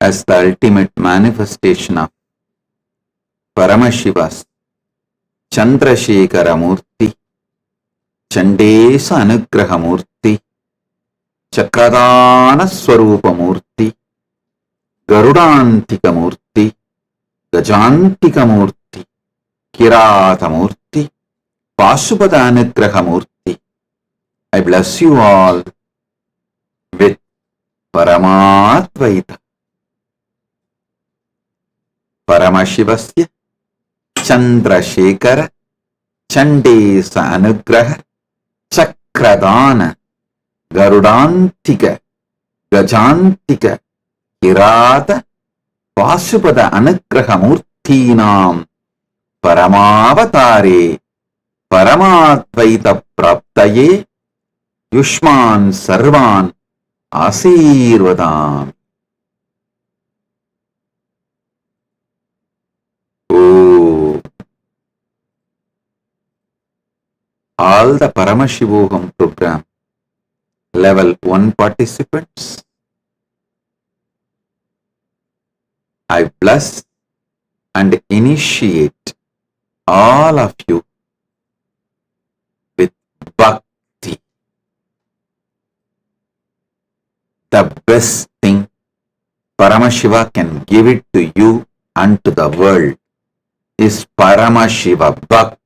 as the ultimate manifestation of Paramashiva's Chandrasekhara Murti, Chandesa Anugraha Murti, Chakradana Swarupa Murti, Garudantika Murti, Gajantika Murti, Kirata Murti, Pasupada Anugraha Murti. I bless you all with Paramadvaita. Paramashivasya Chandrasekhara Chandesa Anugraha Chakradana Garudantika Gajantika Kirata Pasupada Anugraha Murtinam Paramavatare Paramadvaita Praptaye Yushman Sarvan Asirvadam. All the Paramashivoham program level 1 participants, I bless and initiate all of you with bhakti. The best thing Paramashiva can give it to you and to the world is Paramashiva Bhakti.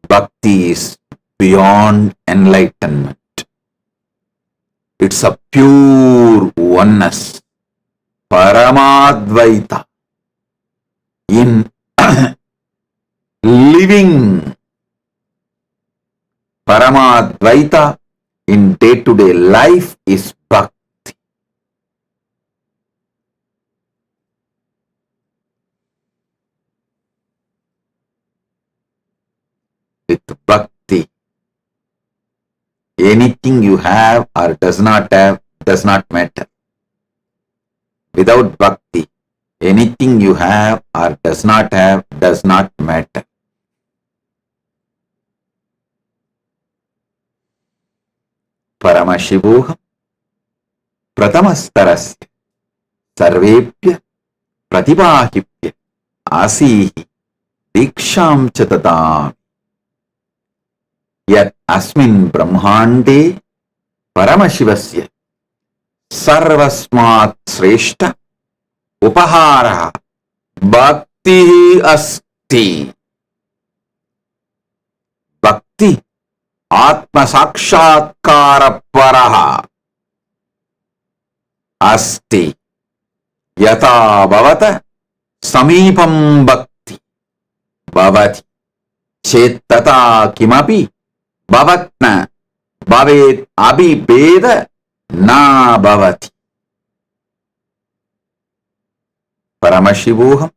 Bhakti is beyond enlightenment. It's a pure oneness, Paramadvaita, in living Paramadvaita in day-to-day life is Bhakti. With Bhakti, anything you have or does not have does not matter. Without Bhakti, anything you have or does not have does not matter. Paramashivoham Pratamastarasya Sarvepya Pratibahipya Asihi Diksham Chatadam Yat Asmin Brahmande Paramashivasya Sarvasmat Sreshta Upahara Bhakti Asti. Bhakti Atma Sakshatkara Paraha Asti Yata Bhavata Samipam Bhakti Bhavati Chetata Kimapi Bhavatna Bhavet Abhibeda Na Bhavati. Paramashivoham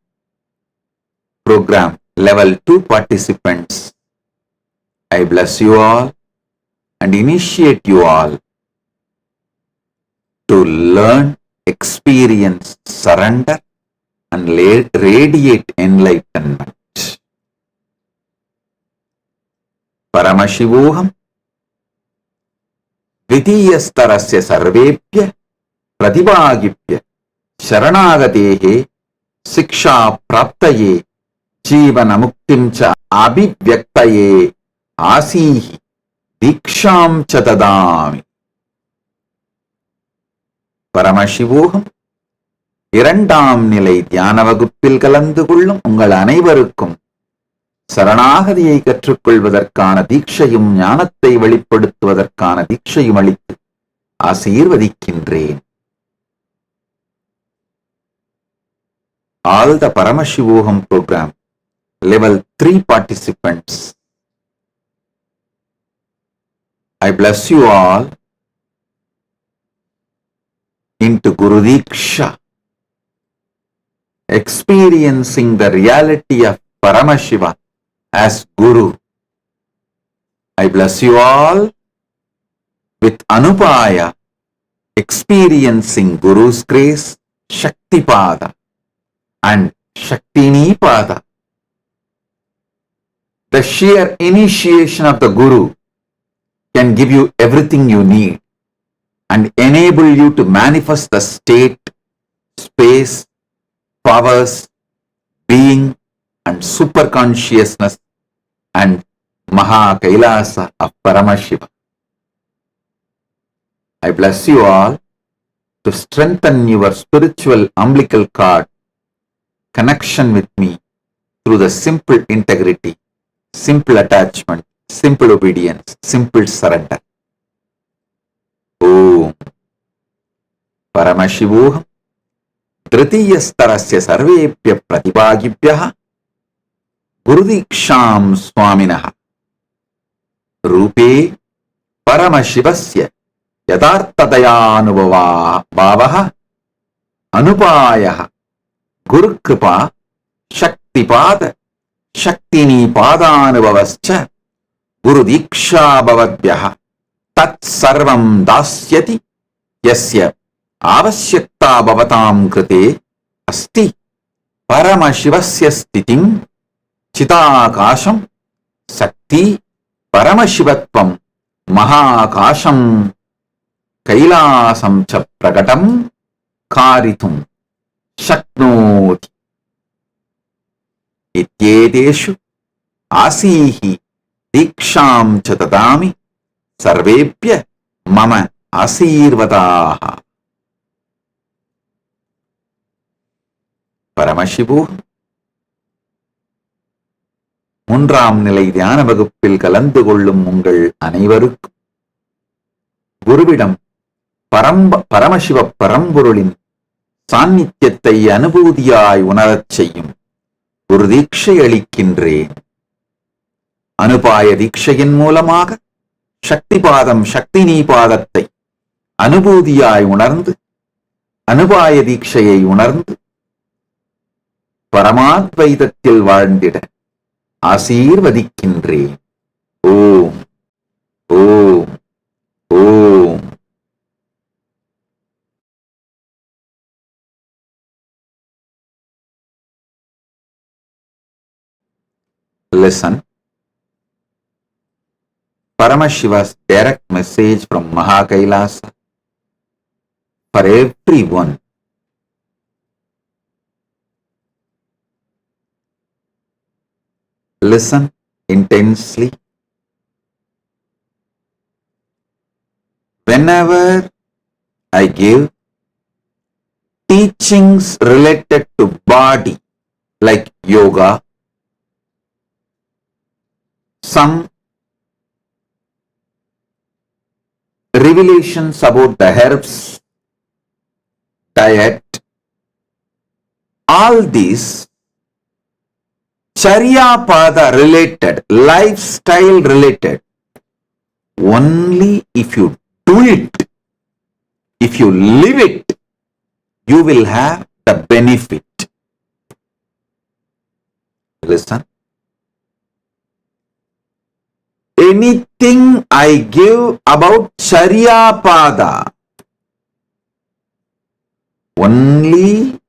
program level 2 participants, I bless you all and initiate you all to learn, experience, surrender and radiate enlightenment. Paramashivoham Dvitiyastarasya Sarvepya Pratibhagipya Sharanagatehe Siksha Praptaye Jivana Muktimcha Abhivyaktaye Asihi Diksham Chatadami. Paramashivoham இரண்டாம் நிலை தியான வகுப்பில் கலந்து கொள்ளும் உங்கள் அனைவருக்கும் சரணாகதியை கற்றுக்கொள்வதற்கான தீட்சையும் ஞானத்தை வெளிப்படுத்துவதற்கான தீட்சையும் அளித்து ஆசீர்வதிக்கின்றேன். All the Paramashivoham program level 3 participants, I bless you all into Guru Diksha, experiencing the reality of Paramashiva as Guru. I bless you all with Anupaya, experiencing Guru's grace, Shaktipada and Shaktinipada. The sheer initiation of the Guru can give you everything you need and enable you to manifest the state, space, powers, being, and superconsciousness and Maha Kailasa of Paramashiva. I bless you all to strengthen your spiritual umbilical cord connection with me through the simple integrity, simple attachment, simple obedience, simple surrender. Om Paramashivoham Tritiyastarasya Sarvepya Pratibhagibhyaha Gurudiksham Swaminaha Rupe Paramashivasya Yadartadayanubhava Bhavaha Anupayaha Guru Kripa Shaktipada Shaktini Padanubhavascha Guru Diksha Bhavadhyaha Tat Sarvam Dasyati Yasya Avasyakta Bhavatam Krite Asti Paramashivasya Stitim Chitakasham Sakti Paramashivatvam Mahakasham Kailasam Cha Pragatam Karitum Shaknoti Ityeteshu Asihi Diksham Chatadami Sarvepya Mama Asirvadaha. பரமசிவு மூன்றாம் நிலை தியான வகுப்பில் கலந்து கொள்ளும் உங்கள் அனைவருக்கும் குருவிடம் பரமசிவ பரம்பொருளின் சாநித்தியத்தை அனுபூதியாய் உணரச் செய்யும் ஒரு தீட்சை அளிக்கின்றேன். அனுபாய தீட்சையின் மூலமாக சக்திபாதம் சக்தினி பாதத்தை அனுபூதியாய் உணர்ந்து அனுபாய தீட்சையை உணர்ந்து பரமாத்வைதத்தில் வாழ்ந்திட ஆசீர்வதிக்கின்றேன். ஓம் ஓம் ஓம். Listen. Paramashiva's direct message from Mahakailasa for everyone. Listen intensely. Whenever I give teachings related to body, like yoga, some revelations about the herbs, diet, all these Charya Pada related, lifestyle related, only if you do it, if you live it, you will have the benefit. Listen. Anything I give about Charya Pada, only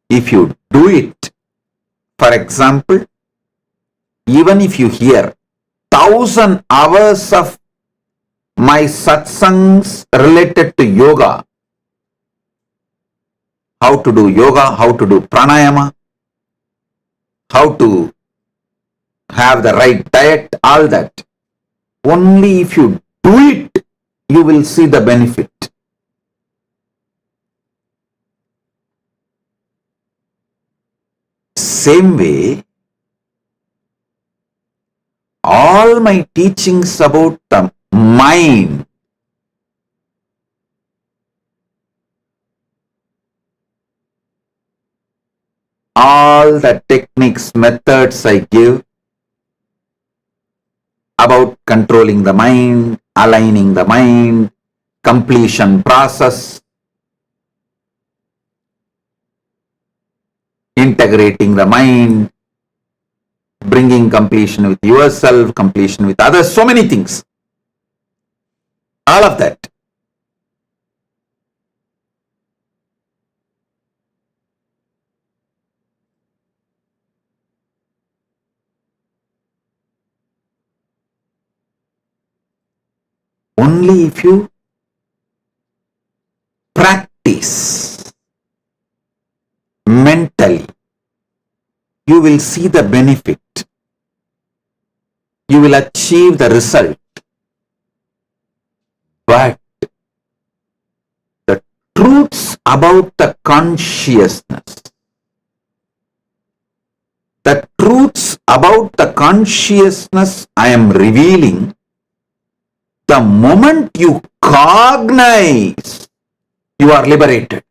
if you do it. For example, even if you hear 1,000 hours of my satsangs related to yoga, how to do yoga, how to do pranayama, how to have the right diet, all that, only if you do it, you will see the benefit. Same way, all my teachings about the mind, all the techniques, methods I give about controlling the mind, aligning the mind, completion process, integrating the mind, bringing completion with yourself, completion with others, so many things. All of that. Only if you practice mentally, you will see the benefit. You will achieve the result. But the truths about the consciousness, the truths about the consciousness I am revealing, the moment you cognize, you are liberated.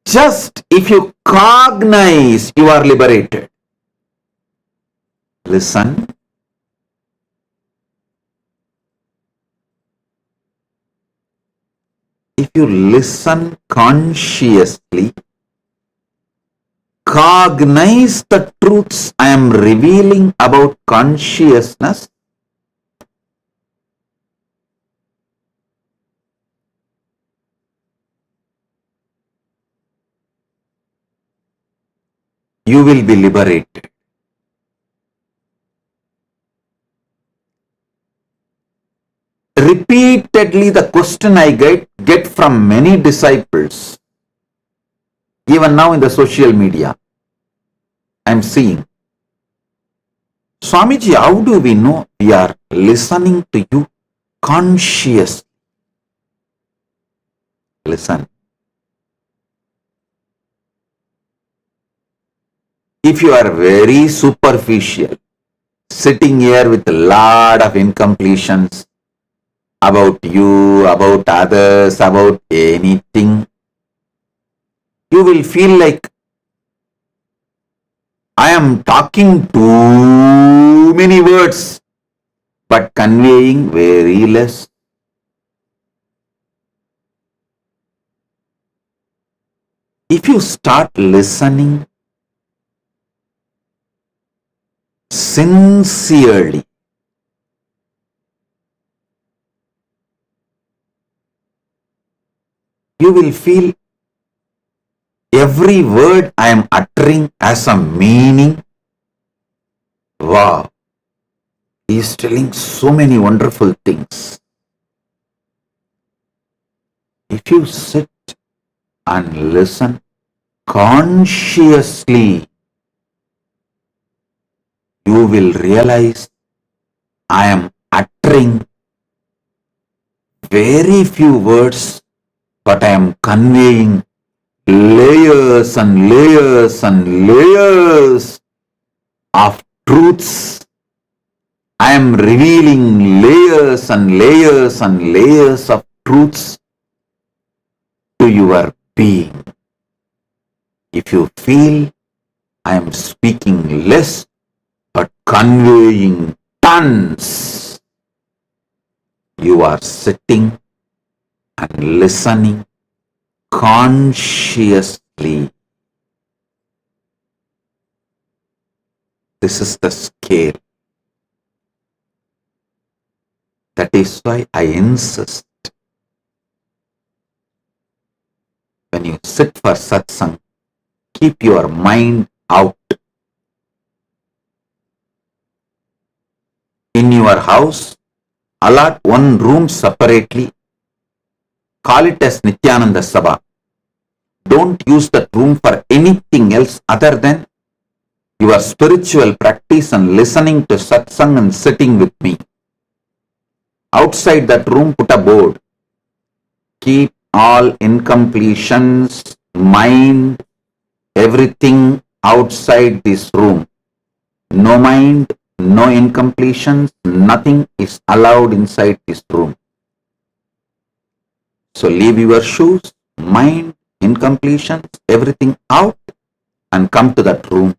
Just if you cognize, you are liberated. Listen. If you listen consciously, cognize the truths I am revealing about consciousness, you will be liberated. Repeatedly, the question I get from many disciples, even now in the social media, I am seeing, Swamiji, how do we know we are listening to you consciously? Listen. If you are very superficial, sitting here with a lot of incompletions about you, about others, about anything, you will feel like I am talking too many words, but conveying very less. If you start listening sincerely, you will feel every word I am uttering has a meaning. Wow, he is telling so many wonderful things. If you sit and listen consciously, you will realize I am uttering very few words, but I am conveying layers and layers and layers of truths. I am revealing layers and layers and layers of truths to your being. If you feel I am speaking less but conveying tons, you are sitting and listening consciously. This is the scale. That is why I insist, when you sit for satsang, keep your mind out. In your house, allot one room separately. Call it as Nityananda Sabha. Don't use that room for anything else other than your spiritual practice and listening to satsang and sitting with me. Outside that room, put a board. Keep all incompletions, mind, everything outside this room. No mind, no incompletions, nothing is allowed inside this room. So leave your shoes, mind, incompletions, everything out and come to that room.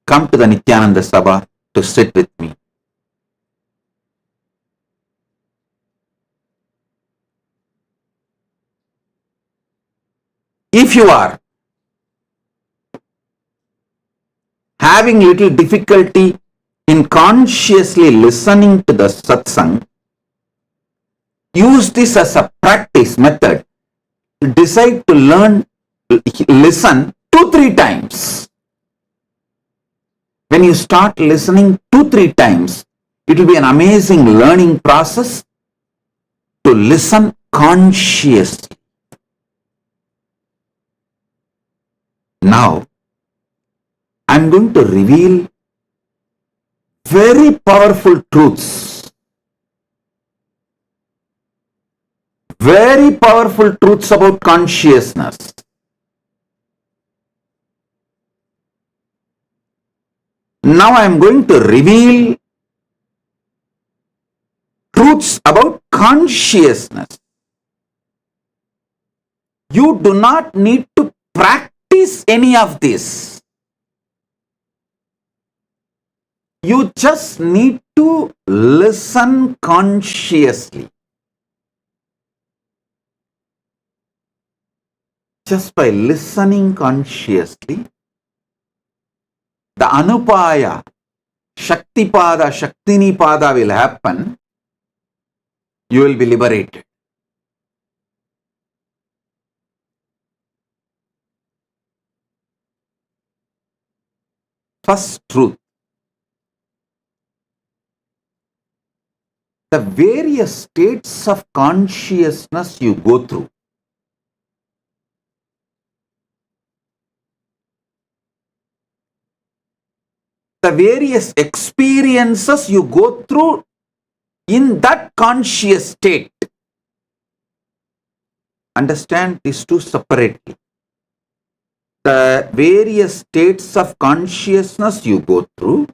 Come to the Nityananda Sabha to sit with me. If you are having little difficulty in consciously listening to the satsang, use this as a practice method. Decide to learn, listen 2-3 times. When you start listening 2-3 times, it will be an amazing learning process. to listen consciously. Now, I'm going to reveal very powerful truths. Very powerful truths about consciousness. Now I am going to reveal truths about consciousness. You do not need to practice any of this. You just need to listen consciously. Just by listening consciously, the Anupaya, Shaktipada, Shaktinipada will happen. You will be liberated. First truth. The various states of consciousness you go through. The various experiences you go through in that conscious state. Understand these two separately. The various states of consciousness you go through,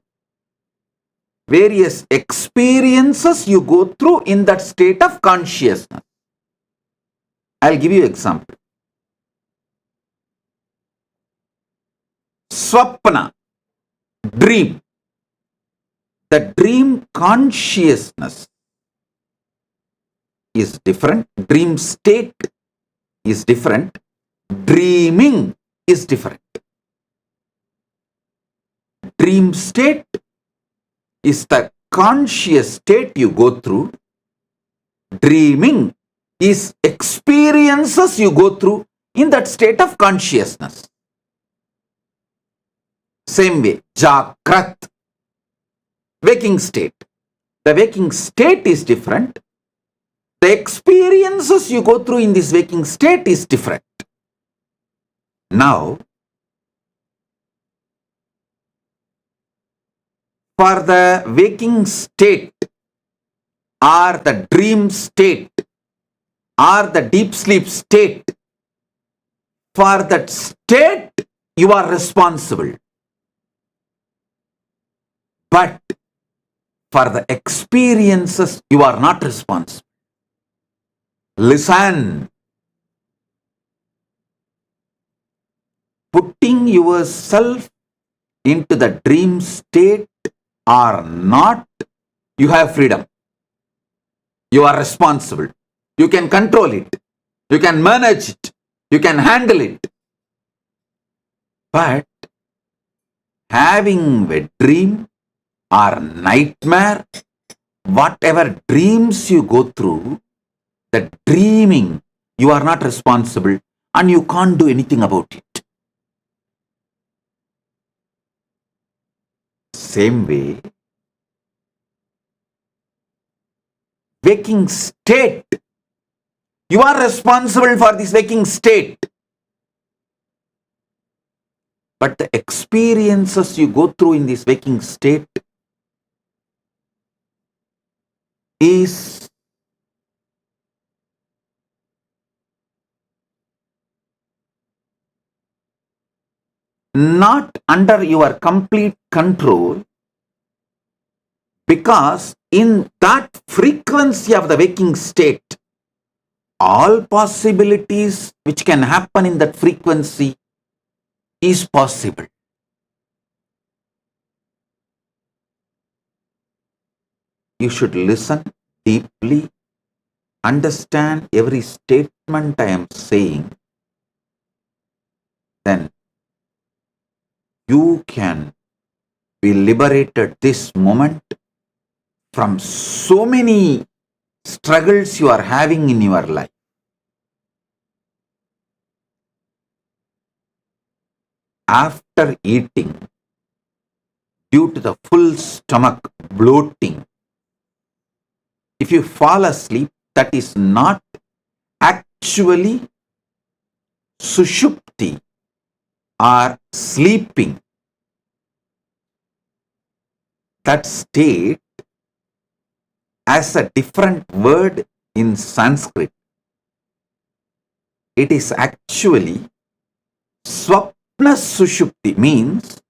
various experiences you go through in that state of consciousness. I'll give you an example. Swapna, dream. The dream consciousness is different. Dream state is different. Dreaming is different. Dream state is the conscious state you go through. Dreaming is experiences you go through in that state of consciousness. Same way, Jagrat, waking state. The waking state is different. The experiences you go through in this waking state is different. Now, for the waking state or the dream state or the deep sleep state, for that state you are responsible. But for the experiences you are not responsible. Listen. Putting yourself into the dream state or not, you have freedom. You are responsible. You can control it. You can manage it. You can handle it. But having a dream or nightmare, whatever dreams you go through, the dreaming, you are not responsible and you can't do anything about it. Same way, waking state, you are responsible for this waking state. But the experiences you go through in this waking state is not under your complete control, because in that frequency of the waking state, all possibilities which can happen in that frequency is possible. You should listen deeply, understand every statement I am saying, then you can be liberated this moment from so many struggles you are having in your life. After eating, due to the full stomach bloating, if you fall asleep, that is not actually sushupti or sleeping. That state has a different word in Sanskrit. It is actually swapna sushupti, means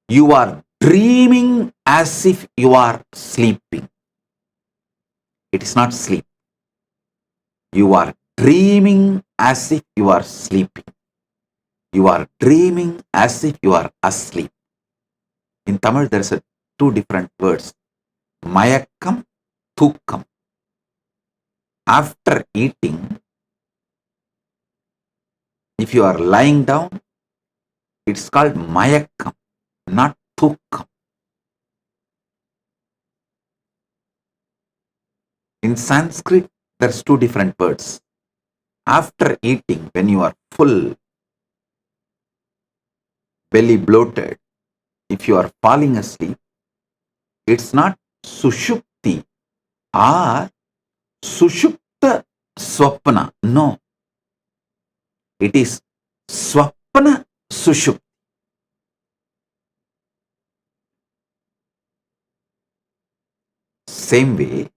you are dreaming as if you are sleeping. It is not sleep. You are dreaming as if you are sleeping. You are dreaming as if you are asleep. In Tamil, there is two different words. Mayakkam, Thukkam. After eating, if you are lying down, it's called Mayakkam, not Thukkam. In Sanskrit, there's two different words. After eating, when you are full, belly bloated, if you are falling asleep, it's not sushupti or sushupta swapna. No. It is swapna sushupti. Same way,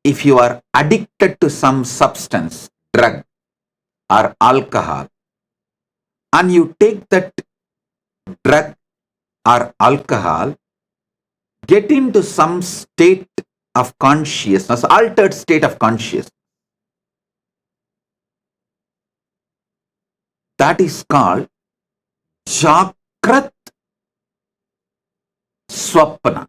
if you are addicted to some substance, drug or alcohol, and you take that drug or alcohol, get into some state of consciousness, altered state of consciousness. That is called Jakrat Swapna.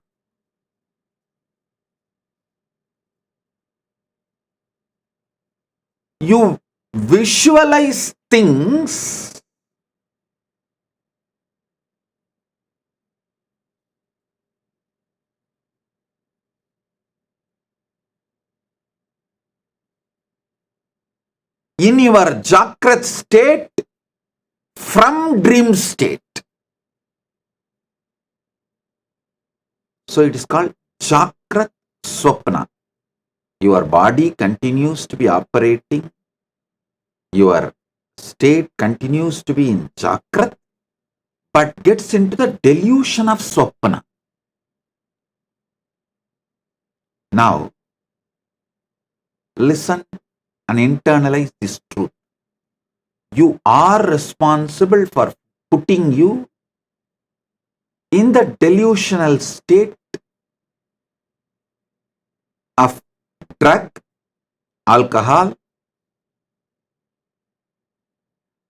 You visualize things in your Jakrat state from dream state. So it is called Jakrat Swapna. Your body continues to be operating. Your state continues to be in Jakrat, but gets into the delusion of Swapna. Now, listen and internalize this truth. You are responsible for putting you in the delusional state of drug, alcohol,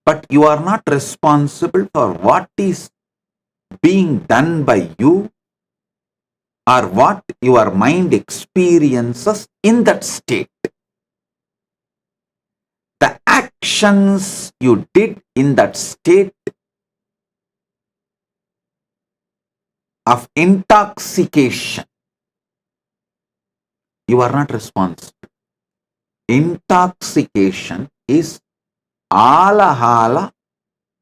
but you are not responsible for what is being done by you or what your mind experiences in that state. The actions you did in that state of intoxication, you are not responsible. Intoxication is alahala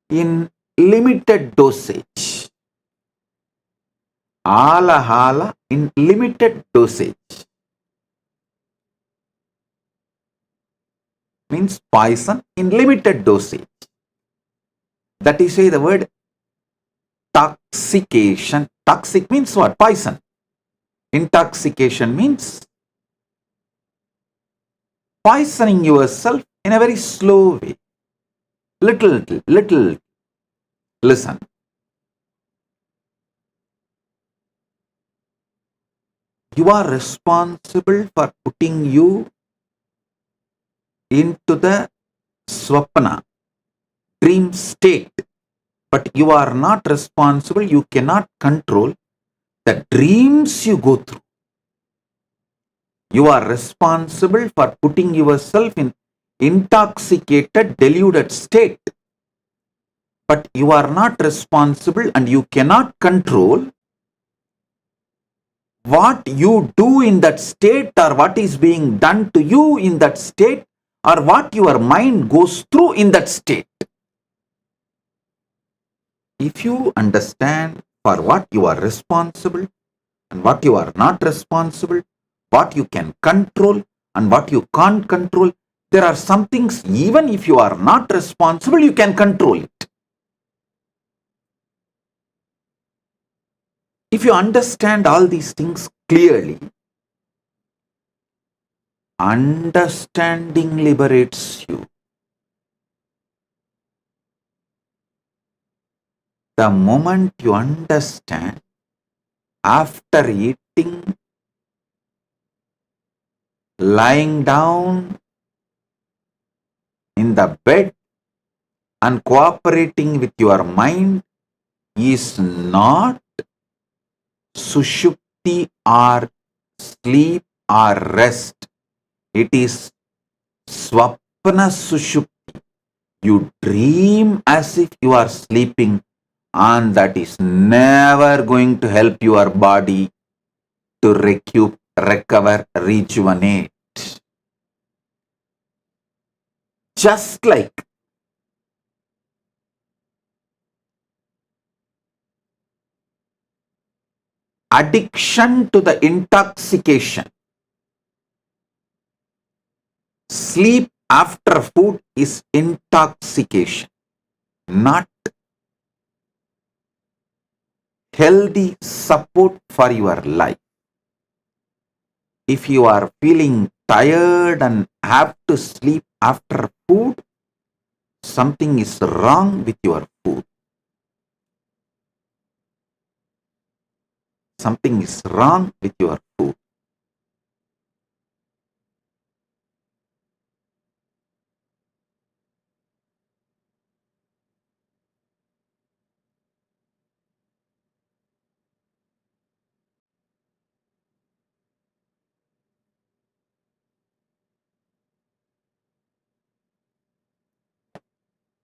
in limited dosage. Alahala in limited dosage means poison in limited dosage. That is why the word toxication. Toxic means what? Poison. Intoxication means poisoning yourself in a very slow way. Little. Listen. You are responsible for putting you into the swapna, dream state. But you are not responsible. You cannot control the dreams you go through. You are responsible for putting yourself in intoxicated, deluded state. But you are not responsible and you cannot control what you do in that state or what is being done to you in that state or what your mind goes through in that state. If you understand for what you are responsible and what you are not responsible, what you can control and what you can't control. There are some things, even if you are not responsible, you can control it. If you understand all these things clearly, understanding liberates you. The moment you understand, after eating, lying down in the bed and cooperating with your mind is not sushupti or sleep or rest. It is swapna sushupti. You dream as if you are sleeping, and that is never going to help your body to recover, rejuvenate. Just like addiction to the intoxication, sleep after food is intoxication, not healthy support for your life. If you are feeling tired and have to sleep after food, something is wrong with your food. Something is wrong with your food.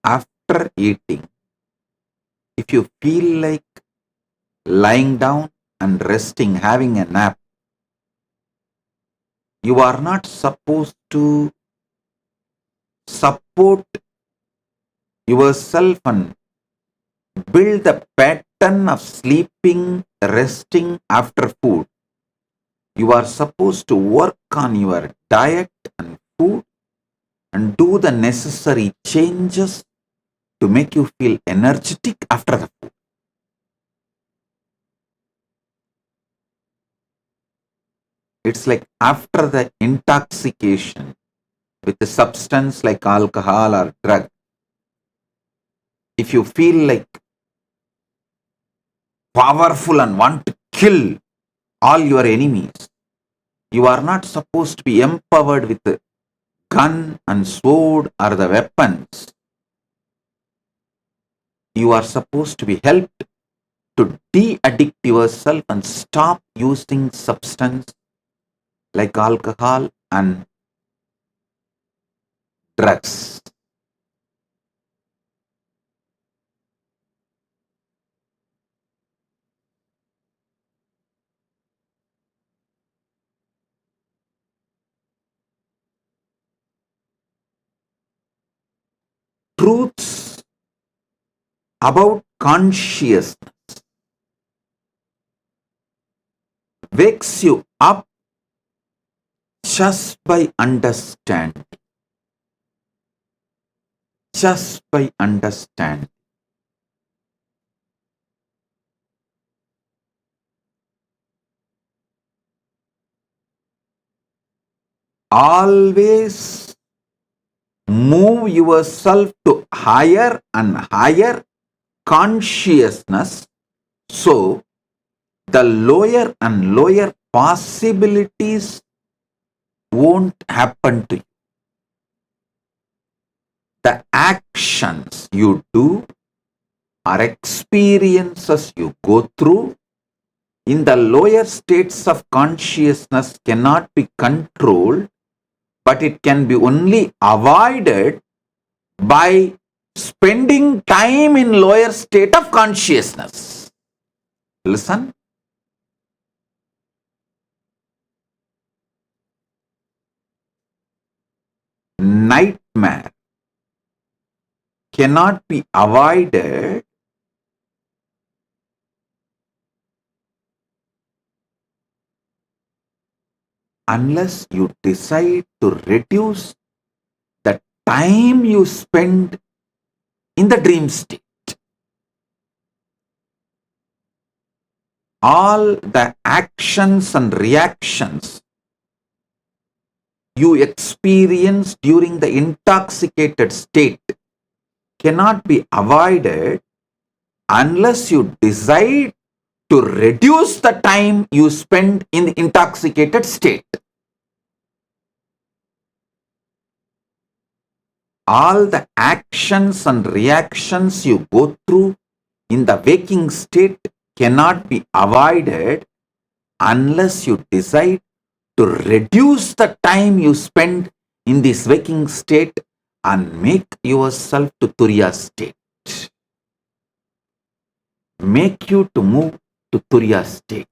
After eating, if you feel like lying down and resting, having a nap, you are not supposed to support yourself and build the pattern of sleeping, resting after food. You are supposed to work on your diet and food and do the necessary changes to make you feel energetic after the food. It's like after the intoxication with a substance like alcohol or drug, if you feel like powerful and want to kill all your enemies, you are not supposed to be empowered with a gun and sword or the weapons. You are supposed to be helped to de-addict yourself and stop using substance like alcohol and drugs. Truths about consciousness wakes you up just by understanding. Just by understanding. Always move yourself to higher and higher consciousness, so the lower and lower possibilities won't happen to you. The actions you do or experiences you go through in the lower states of consciousness cannot be controlled, but it can be only avoided by spending time in lower state of consciousness. Listen. Nightmare cannot be avoided unless you decide to reduce the time you spend in the dream state. All the actions and reactions you experience during the intoxicated state cannot be avoided unless you decide to reduce the time you spend in the intoxicated state. All the actions and reactions you go through in the waking state cannot be avoided unless you decide to reduce the time you spend in this waking state and make yourself to Turiya state. Make you to move to Turiya state.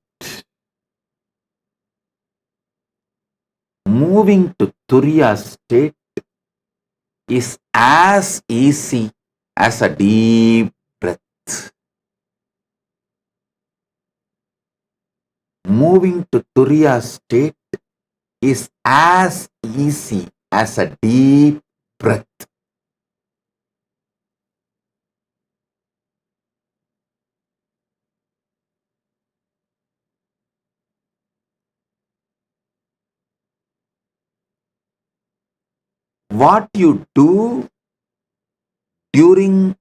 Moving to Turiya state is as easy as a deep breath. Moving to Turiya state is as easy as a deep breath. What you do during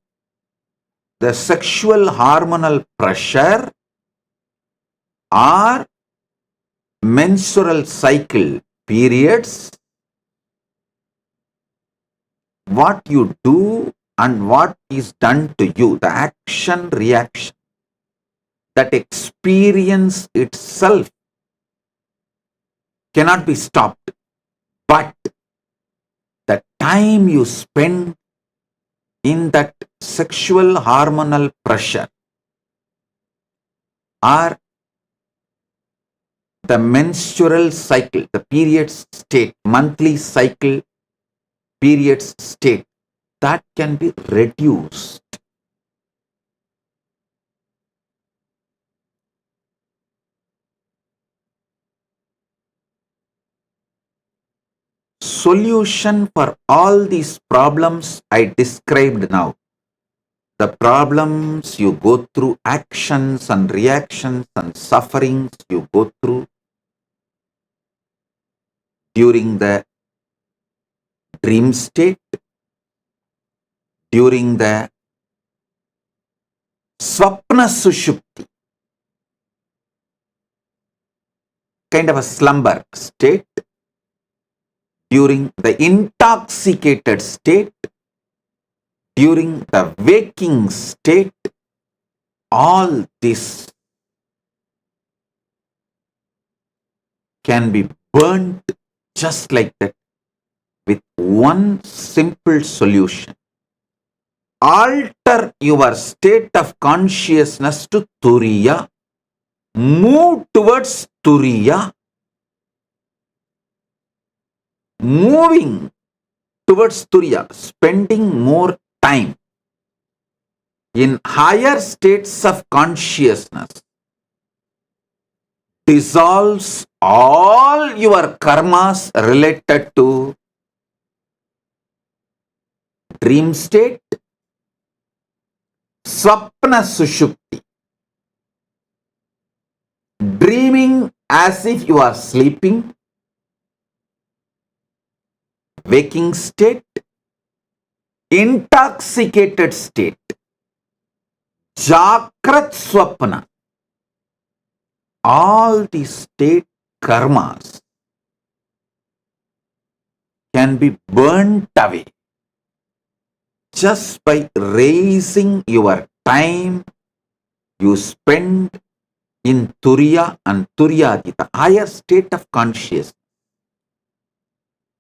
the sexual hormonal pressure or menstrual cycle periods, what you do and what is done to you, the action reaction, that experience itself cannot be stopped, but the time you spend in that sexual hormonal pressure or the menstrual cycle, the periods state, monthly cycle periods state, that can be reduced. Solution for all these problems I described now, the problems you go through, actions and reactions and sufferings you go through during the dream state, during the Swapna Sushupti, kind of a slumber state, during the intoxicated state, during the waking state, all this can be burnt just like that with one simple solution. Alter your state of consciousness to Turiya. Move towards Turiya. Moving towards Turiya, spending more time in higher states of consciousness dissolves all your karmas related to dream state, Swapna Sushupti, dreaming as if you are sleeping, waking state, intoxicated state, Jakrat Swapna. All these state karmas can be burnt away just by raising your time you spend in Turiya and Turiyadita, higher state of consciousness.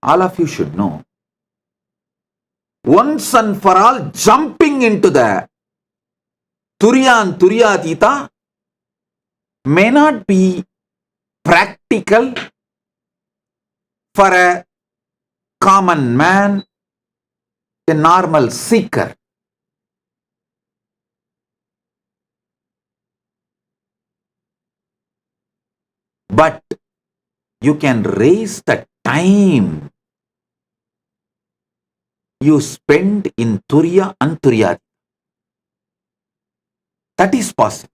All of you should know, once and for all, jumping into the Turiya and Turiyadita may not be practical for a common man, a normal seeker. But you can raise the time you spend in Turiya and Turyadi. That is possible.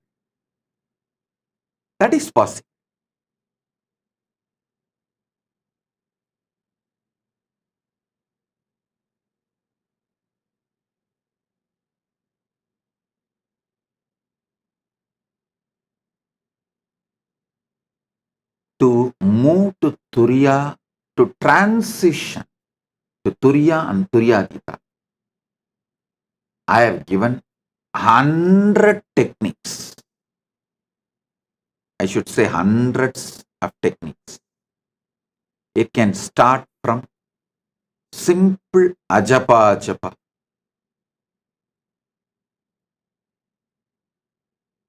That is possible. To move to Turiya, to transition to Turiya and Turyadita, I have given 100 techniques. I should say hundreds of techniques. It can start from simple ajapa,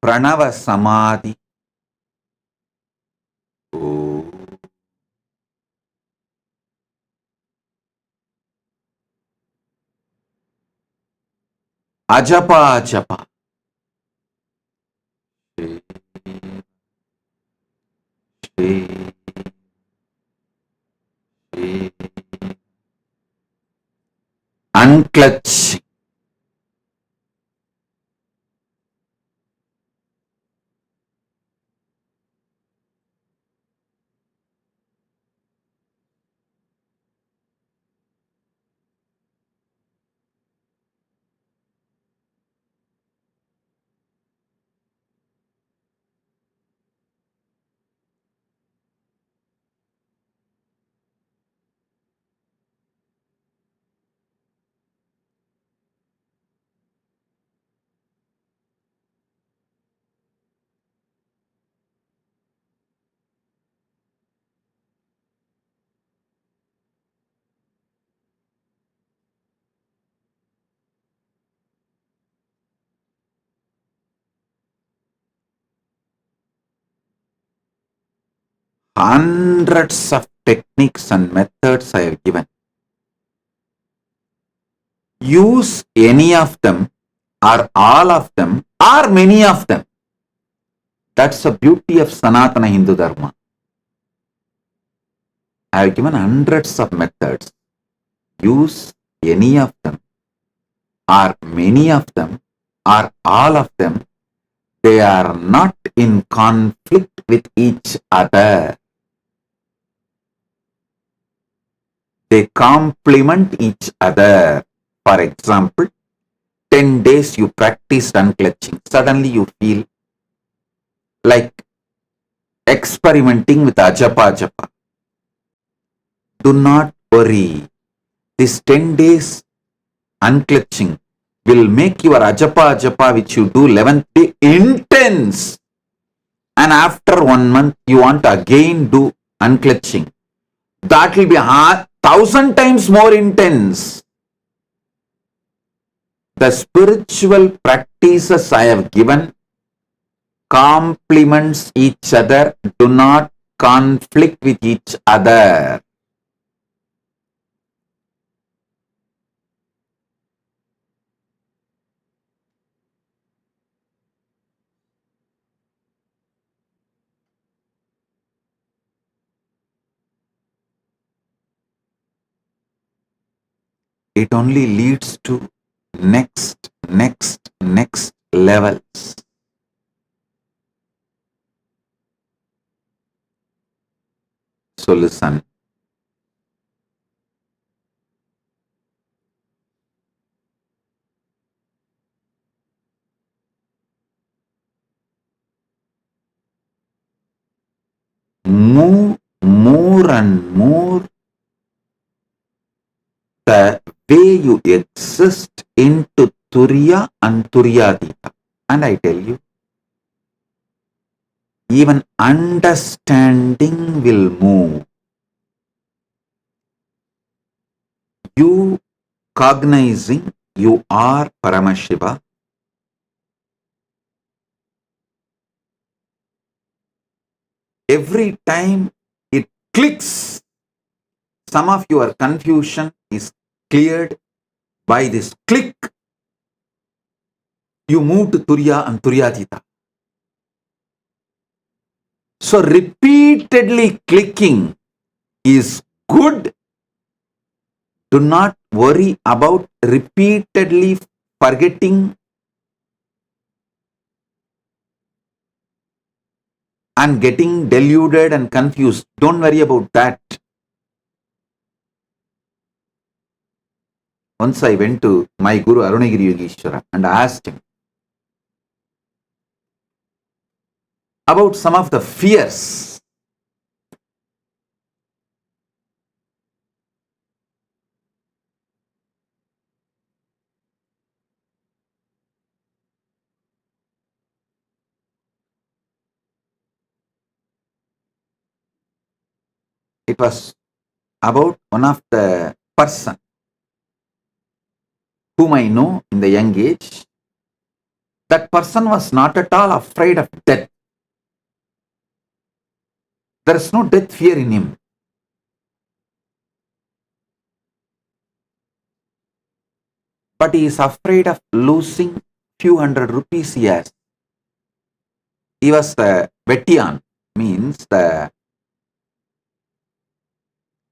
pranava samadhi, ajapa, unclutch, hundreds of techniques and methods I have given. Use any of them or all of them or many of them. That's the beauty of Sanatana Hindu Dharma. I have given hundreds of methods. Use any of them or many of them or all of them. They are not in conflict with each other. They complement each other. For example, 10 days you practiced unclutching. Suddenly you feel like experimenting with ajapa. Do not worry. This 10 days unclutching will make your ajapa which you do 11th day intense. And after 1 month you want to again do unclutching. That will be 1,000 times more intense. The spiritual practices I have given complements each other, do not conflict with each other. It only leads to next levels. So listen. Move more and more the way you exist into Turiya and Turyadita. And I tell you, even understanding will move. You cognizing you are Paramashiva, every time it clicks, some of your confusion is cleared by this click. You move to Turiya and Turyadita. So repeatedly clicking is good. Do not worry about repeatedly forgetting and getting deluded and confused. Don't worry about that. Once I went to my Guru Arunagiri Yogeshwara and asked him about some of the fears. It was about one of the person whom I know in the young age. That person was not at all afraid of death. There is no death fear in him. But he is afraid of losing few hundred rupees he has. He was the Vettiyan, means the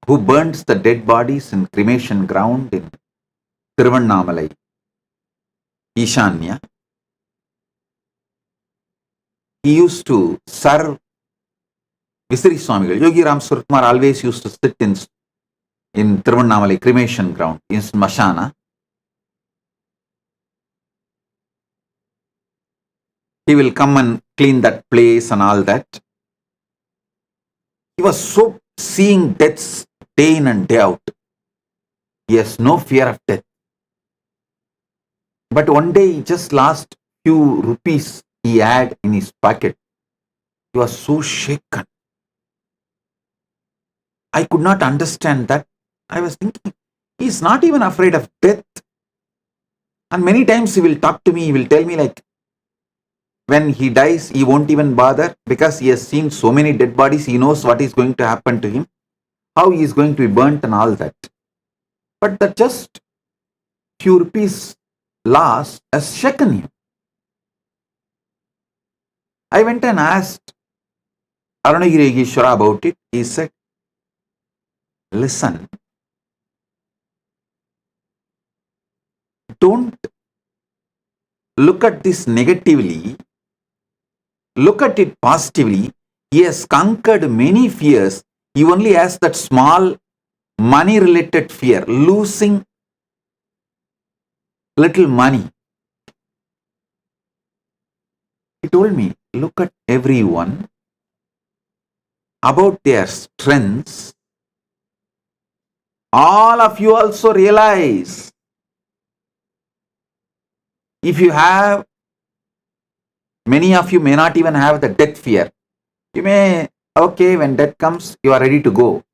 who burns the dead bodies in cremation ground in Tiruvannamalai, Ishanya. He used to serve Visiri Swamigal. Yogi Ram Suratkumar always used to sit in Tiruvannamalai cremation ground, in Smashana. He will come and clean that place and all that. He was so seeing deaths day in and day out. He has no fear of death. But one day he just lost few rupees he had in his pocket. He was so shaken. I could not understand that. I was thinking, he is not even afraid of death. And many times he will talk to me, he will tell me like, when he dies, he won't even bother because he has seen so many dead bodies. He knows what is going to happen to him, how he is going to be burnt and all that. But that just few rupees loss has shaken him. I went and asked Arunagiri Yogeshwara about it. He said, listen, don't look at this negatively, look at it positively. He has conquered many fears. He only has that small money related fear, losing little money. He told me, look at everyone about their strengths. All of you also realize, if you have, many of you may not even have the death fear. You may, okay, when death comes, you are ready to go.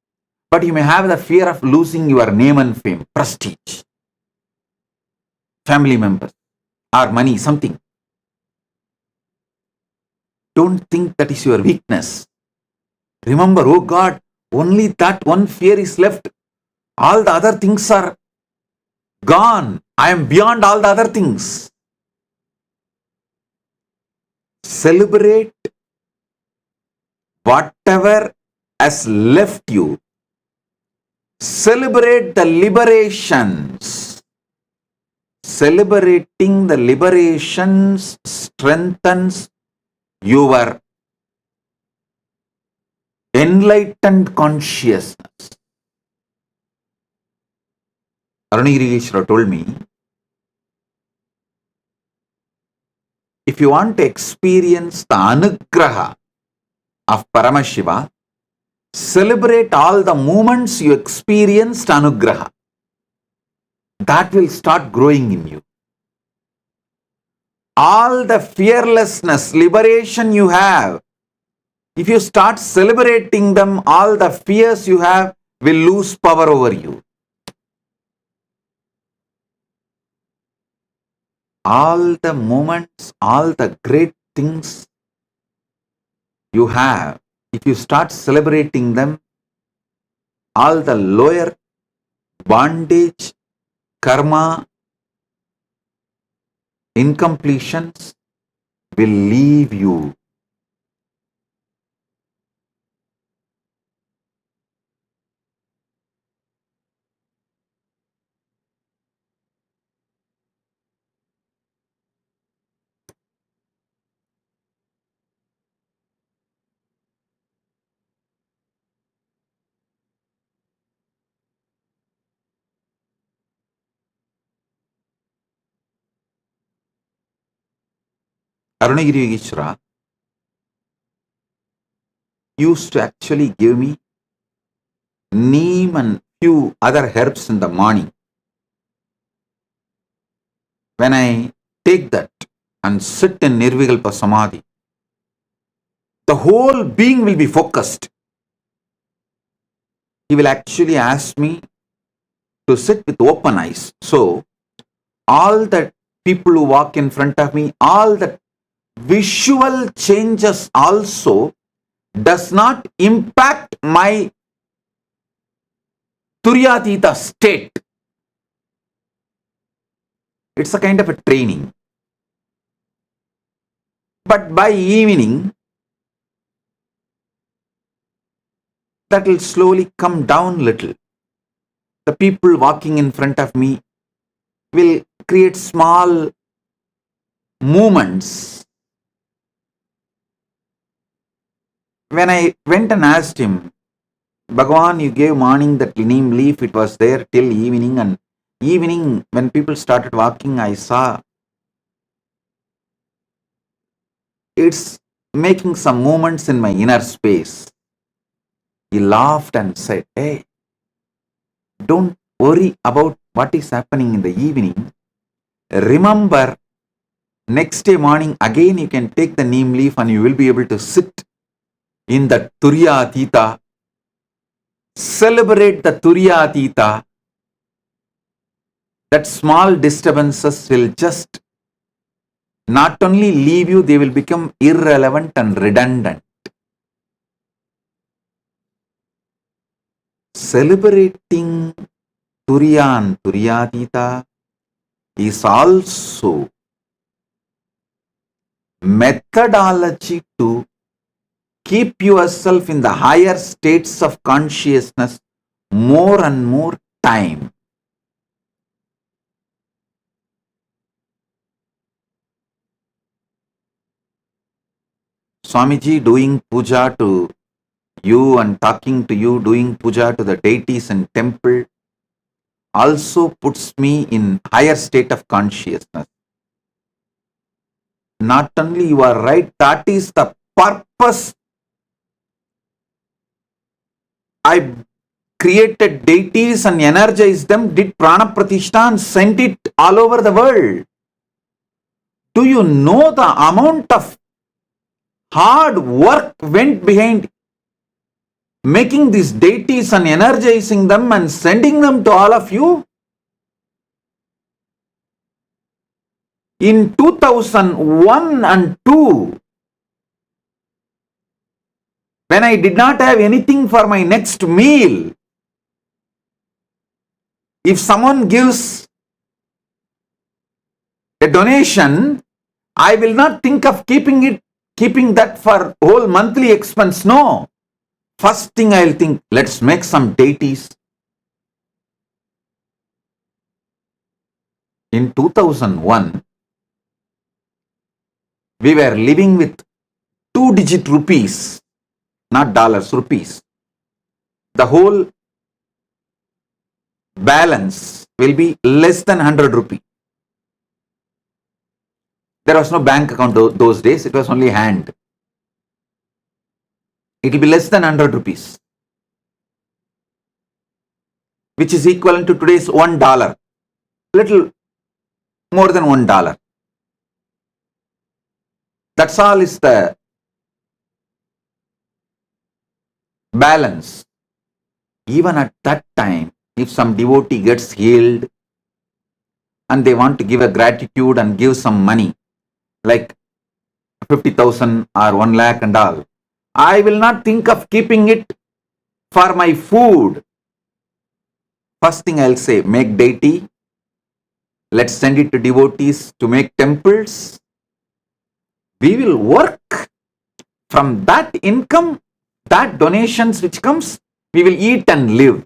But you may have the fear of losing your name and fame, prestige, family members, or money, something. Don't think that is your weakness. Remember, oh God, only that one fear is left. All the other things are gone. I am beyond all the other things. Celebrate whatever has left you. Celebrate the liberations. Celebrating the liberations strengthens your enlightened consciousness. Arunagiri Yogeshwara told me, if you want to experience the anugraha of Paramashiva, celebrate all the moments you experienced anugraha. That will start growing in you. All the fearlessness, liberation you have, if you start celebrating them, all the fears you have will lose power over you. All the moments, all the great things you have, if you start celebrating them, all the lower bondage, karma, incompletions will leave you. Arunagiri Yogeshwara used to actually give me neem and few other herbs in the morning. When I take that and sit in Nirvikalpa Samadhi, the whole being will be focused. He will actually ask me to sit with open eyes. So, all the people who walk in front of me, all the visual changes also does not impact my Turyatita state. It's a kind of a training. But by evening, that will slowly come down little. The people walking in front of me will create small movements. When I went and asked him, Bhagavan, you gave morning that neem leaf, it was there till evening, and evening when people started walking, I saw it's making some movements in my inner space. He laughed and said, hey, don't worry about what is happening in the evening. Remember, next day morning again you can take the neem leaf and you will be able to sit in the Turyatita. Celebrate the Turyatita. That small disturbances will just not only leave you, they will become irrelevant and redundant. Celebrating Turiya and Turyatita is also methodology to keep yourself in the higher states of consciousness more and more time. Swamiji doing puja to you and talking to you, doing puja to the deities in temple also puts me in higher state of consciousness. Not only you are right, that is the purpose. I created deities and energized them, did prana pratishtha and sent it all over the world. Do you know the amount of hard work went behind making these deities and energizing them and sending them to all of you? In 2001 and 2, when I did not have anything for my next meal, if someone gives a donation, I will not think of keeping that for whole monthly expense. No. First thing I'll think, let's make some deities. In 2001, we were living with 2-digit rupees, not dollars, rupees. The whole balance will be less than 100 rupee. There was no bank account those days, it was only hand. It will be less than 100 rupees, which is equivalent to today's $1, little more than $1. That's all is the balance. Even at that time, if some devotee gets healed and they want to give a gratitude and give some money, like 50,000 or 1 lakh and all, I will not think of keeping it for my food. First thing I'll say, make deity, let's send it to devotees to make temples. We will work from that income, that donations which comes, we will eat and live.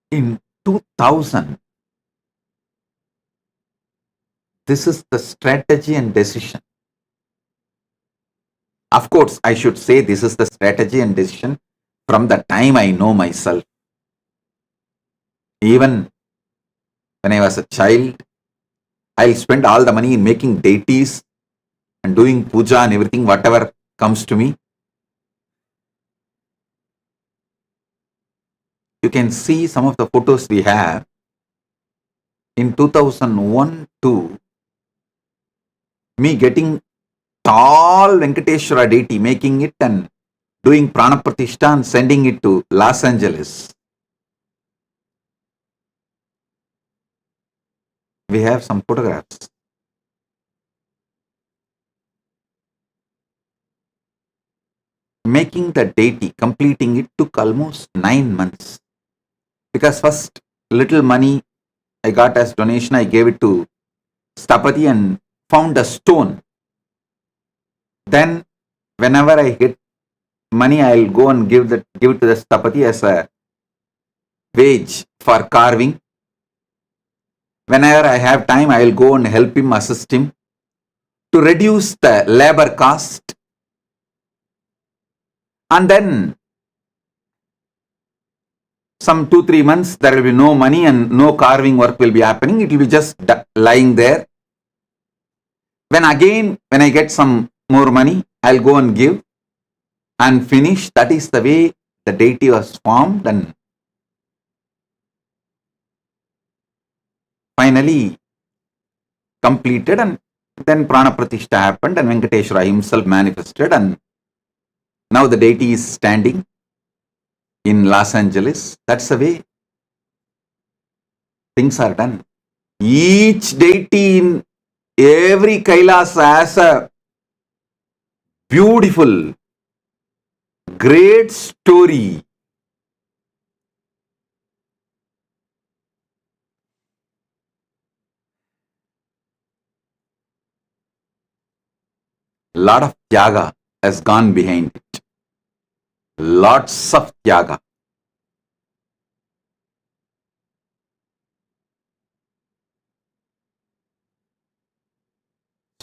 In 2000, this is the strategy and decision. Of course, I should say this is the strategy and decision from the time I know myself. Even when I was a child, I'll spend all the money in making deities and doing puja and everything, whatever comes to me. You can see some of the photos we have. In 2001 to me getting tall Venkateshwara deity, making it and doing Pranapratishtha and sending it to Los Angeles. We have some photographs. Making the deity, completing it took almost 9 months. Because first little money I got as donation, I gave it to Stapati and found a stone. Then whenever I get money, I'll go and give it to the Stapati as a wage for carving. Whenever I have time, I will go and help him, assist him to reduce the labor cost. And then some 2-3 months, there will be no money and no carving work will be happening. It will be just lying there. When I get some more money, I'll go and give and finish. That is the way the deity was formed, and finally completed, and then Pranapratishtha happened and Venkateshwara himself manifested, and now the deity is standing in Los Angeles. That's the way things are done. Each deity in every Kailas has a beautiful, great story. Lot of tyaga has gone behind it. Lots of tyaga.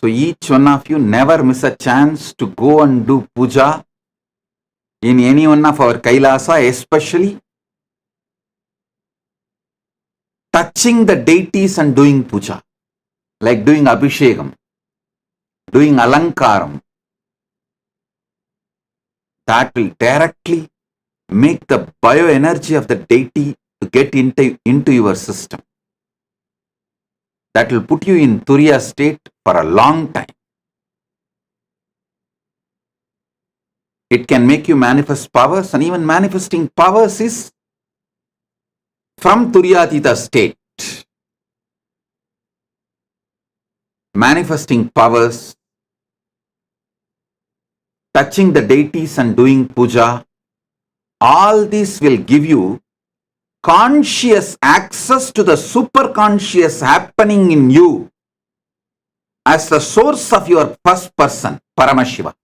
So each one of you never miss a chance to go and do puja in any one of our Kailasa, especially touching the deities and doing puja, like doing abhishekam, doing alankaram. That will directly make the bioenergy of the deity to get into your system. That will put you in Turiya state for a long time. It can make you manifest powers, and even manifesting powers is from Turyatita state. Manifesting powers, touching the deities and doing puja, all this will give you conscious access to the superconscious happening in you as the source of your first person, Paramashiva.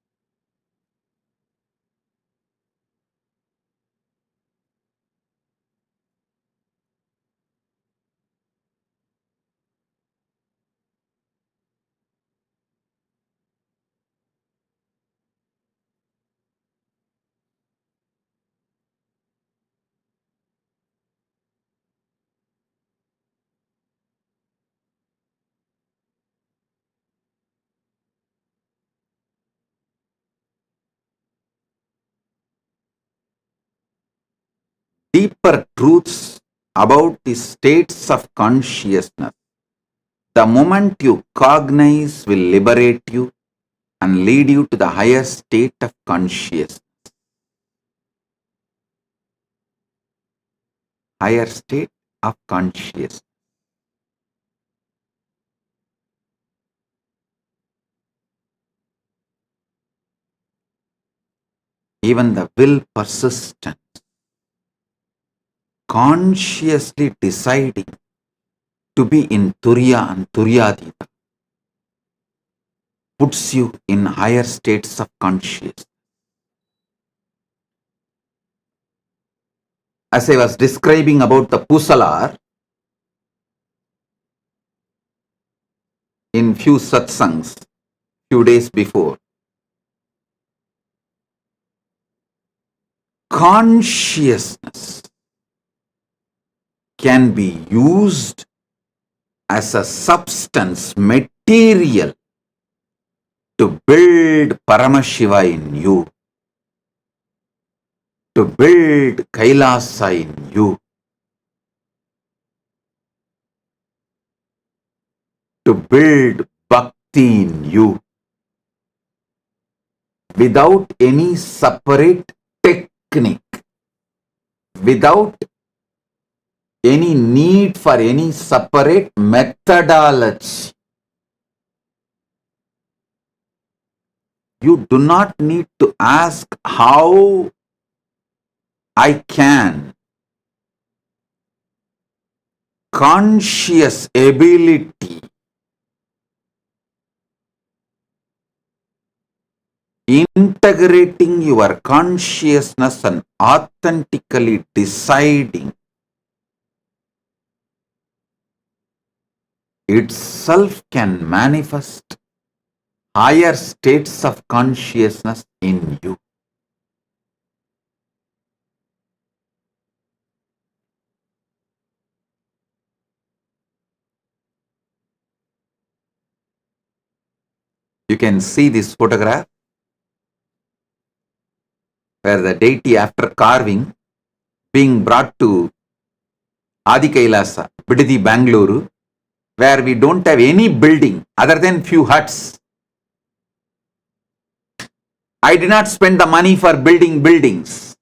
Deeper truths about the states of consciousness, the moment you cognize, will liberate you and lead you to the higher state of consciousness. Higher state of consciousness. Even the will persistent, consciously deciding to be in Turiya and Turyatita, puts you in higher states of consciousness. As I was describing about the Pusalar in few satsangs, few days before, consciousness can be used as a substance, material to build Paramashiva in you, to build Kailasa in you, to build Bhakti in you, without any separate technique, without any need for any separate methodology. You do not need to ask how I can. Conscious ability, integrating your consciousness and authentically deciding itself can manifest higher states of consciousness in you. You can see this photograph where the deity, after carving, being brought to Adi Kailasa, Bidadi, Bangalore, where we don't have any building other than few huts. I did not spend the money for building buildings.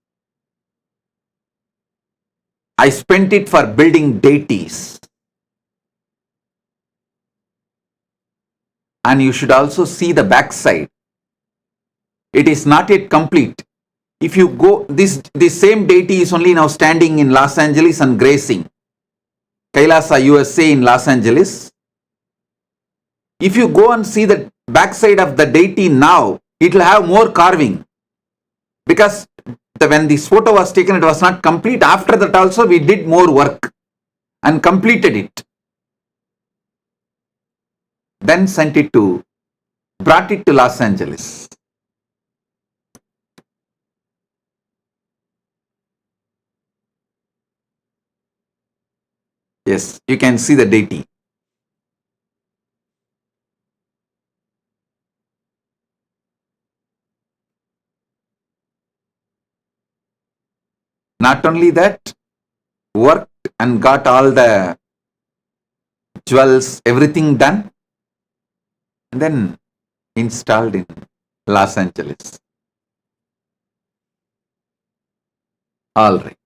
I spent it for building deities. And you should also see the backside. It is not yet complete. If you go, this same deity is only now standing in Los Angeles and gracing Kailasa, USA in Los Angeles. If you go and see the backside of the deity now, it will have more carving. Because when this photo was taken, it was not complete. After that also, we did more work and completed it. Then brought it to Los Angeles. Yes, you can see the deity. Not only that, worked and got all the jewels, everything done, and then installed in Los Angeles. All right.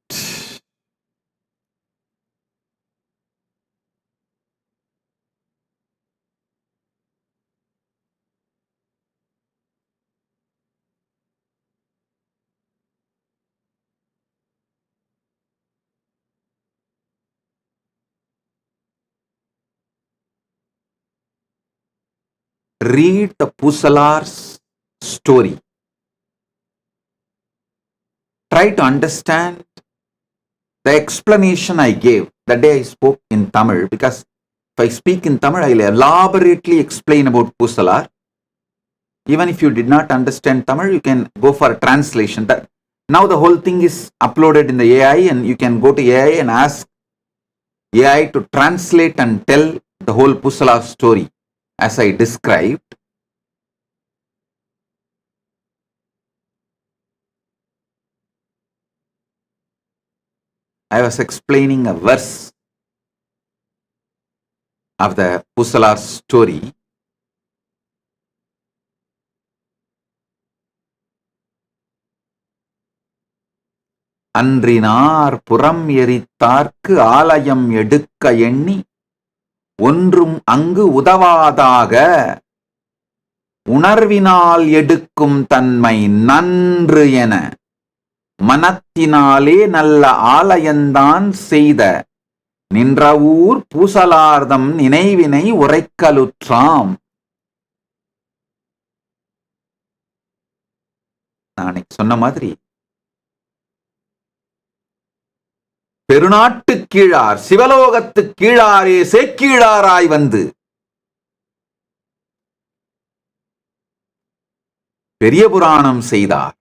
Read the Pusalar's story. Try to understand the explanation I gave the day I spoke in Tamil, because if I speak in Tamil, I will elaborately explain about Pusalar. Even if you did not understand Tamil, you can go for a translation. Now the whole thing is uploaded in the AI, and you can go to AI and ask AI to translate and tell the whole Pusala story as I described. I was explaining a verse of the Pusala story. அன்றினார் புறம் எரித்தார்க்கு ஆலயம் எடுக்க எண்ணி ஒன்றும் அங்கு உதவாதாக உணர்வினால் எடுக்கும் தன்மை நன்று என மனத்தினாலே நல்ல ஆலயந்தான் செய்த நின்ற ஊர் பூசலார்தம் நினைவினை உரைக்கலுற்றாம். நான் சொன்ன மாதிரி பெருநாட்டு கீழார் சிவலோகத்து கீழாரே சேக்கீழாராய் வந்து பெரிய புராணம் செய்தார்.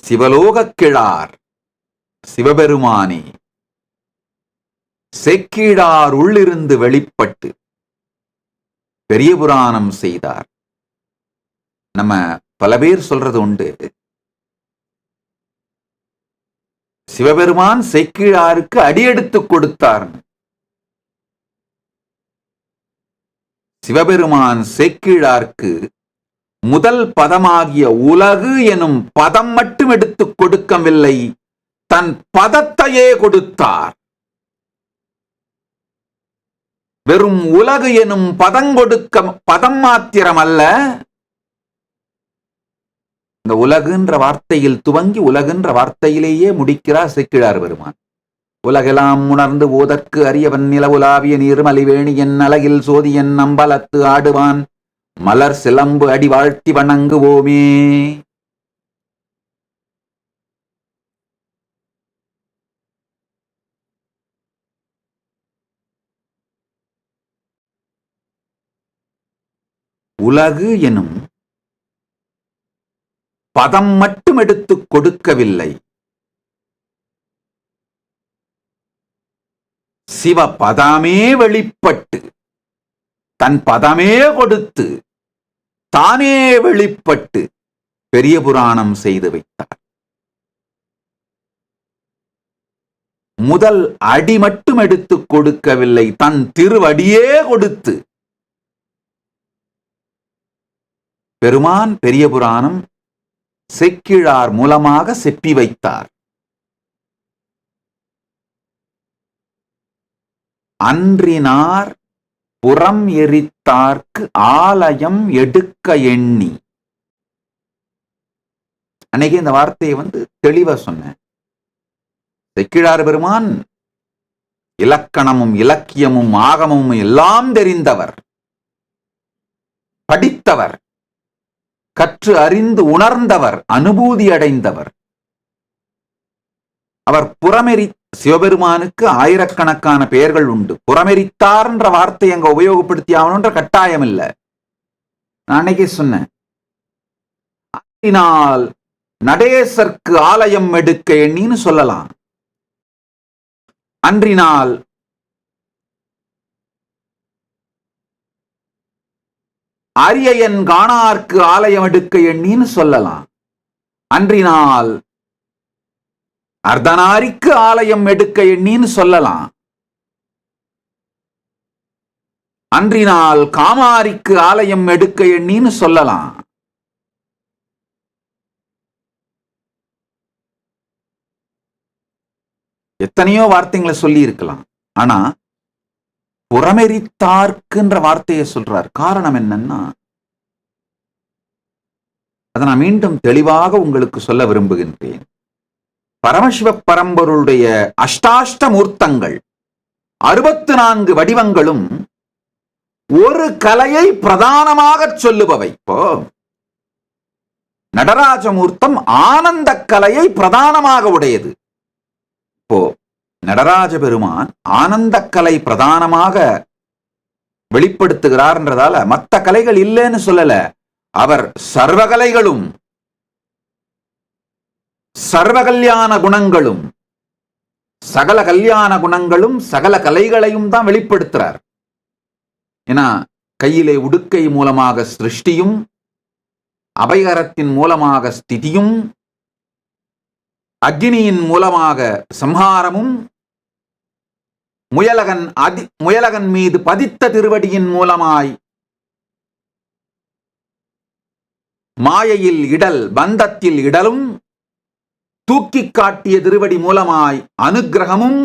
சிவலோக கிழார் சிவபெருமானே சேக்கிழார் உள்ளிருந்து வெளிப்பட்டு பெரிய புராணம் செய்தார். நம்ம பல பேர் சொல்றது உண்டு, சிவபெருமான் சேக்கிழாருக்கு அடியெடுத்து கொடுத்தார். சிவபெருமான் சேக்கிழாருக்கு முதல் பதமாகிய உலகு எனும் பதம் மட்டும் எடுத்துக் கொடுக்கவில்லை, தன் பதத்தையே கொடுத்தார். வெறும் உலகு எனும் பதம் மாத்திரம் அல்ல, இந்த உலகுன்ற வார்த்தையில் துவங்கி உலகுன்ற வார்த்தையிலேயே முடிக்கிறார் சேக்கிழார் பெருமான். உலகெல்லாம் உணர்ந்து ஓதற்கு அரியவன் நிலவுலாவிய நீர்மலிவேணி என் அலகில் சோதியன் அம்பலத்து ஆடுவான் மலர் சிலம்பு அடி வாழ்த்தி வணங்குவோமே. உலகு எனும் பதம் மட்டும் எடுத்துக் கொடுக்கவில்லை, சிவ பதமே வெளிப்பட்டு தன் பதமே கொடுத்து தானே வெளிப்பட்டு பெரிய புராணம் செய்து வைத்தார். முதல் அடி மட்டும் எடுத்துக் கொடுக்கவில்லை, தன் திருவடியே கொடுத்து பெருமான் பெரிய புராணம் சேக்கிழார் மூலமாக செப்பி வைத்தார். அன்றினார் புறம் எரித்தார்க்கு ஆலயம் எடுக்க எண்ணி. அன்னைக்கு இந்த வார்த்தையை தெளிவா சொன்னேன். சேக்கிழார் பெருமான் இலக்கணமும் இலக்கியமும் ஆகமும் எல்லாம் தெரிந்தவர், படித்தவர், கற்று அறிந்து உணர்ந்தவர், அனுபூதி அடைந்தவர். அவர் புறமெரி சிவபெருமானுக்கு ஆயிரக்கணக்கான பெயர்கள் உண்டு. புறமெரித்தார் என்ற வார்த்தை அங்க உபயோகப்படுத்தி ஆகணுன்ற கட்டாயம் இல்லை. நான் அன்னைக்கே சொன்னேன், நடேசர்க்கு ஆலயம் எடுக்க எண்ணின்னு சொல்லலாம். அன்றினால் அரியன் காணார்க்கு ஆலயம் எடுக்க எண்ணின்னு சொல்லலாம். அன்றினால் அர்த்தநாரிக்கு ஆலயம் எடுக்க எண்ணின்னு சொல்லலாம். அன்றினால் காமாரிக்கு ஆலயம் எடுக்க எண்ணின்னு சொல்லலாம். எத்தனையோ வார்த்தைகளை சொல்லி இருக்கலாம். ஆனா புறமெரித்தார்க்குன்ற வார்த்தையை சொல்றார். காரணம் என்னன்னா, அதை நான் மீண்டும் தெளிவாக உங்களுக்கு சொல்ல விரும்புகின்றேன். பரமசிவ பரம்பொருளுடைய அஷ்டாஷ்ட மூர்த்தங்கள் 64 வடிவங்களும் ஒரு கலையை பிரதானமாக சொல்லுபவை. இப்போ நடராஜமூர்த்தம் ஆனந்த கலையை பிரதானமாக உடையது. இப்போ நடராஜ பெருமான் ஆனந்த கலை பிரதானமாக வெளிப்படுத்துகிறார்ன்றதால மற்ற கலைகள் இல்லைன்னு சொல்லல. அவர் சர்வகலைகளும் சர்வ கல்யாண குணங்களும் சகல கல்யாண குணங்களும் சகல கலைகளையும் தான் வெளிப்படுத்துறார். ஏன்னா கையிலே உடுக்கை மூலமாக சிருஷ்டியும், அபயகரத்தின் மூலமாக ஸ்திதியும், அக்னியின் மூலமாக சம்ஹாரமும், முயலகன் மீது பதித்த திருவடியின் மூலமாய் மாயையில் இடல் பந்தத்தில் இடலும், தூக்கி காட்டிய திருவடி மூலமாய் அனுக்கிரகமும்,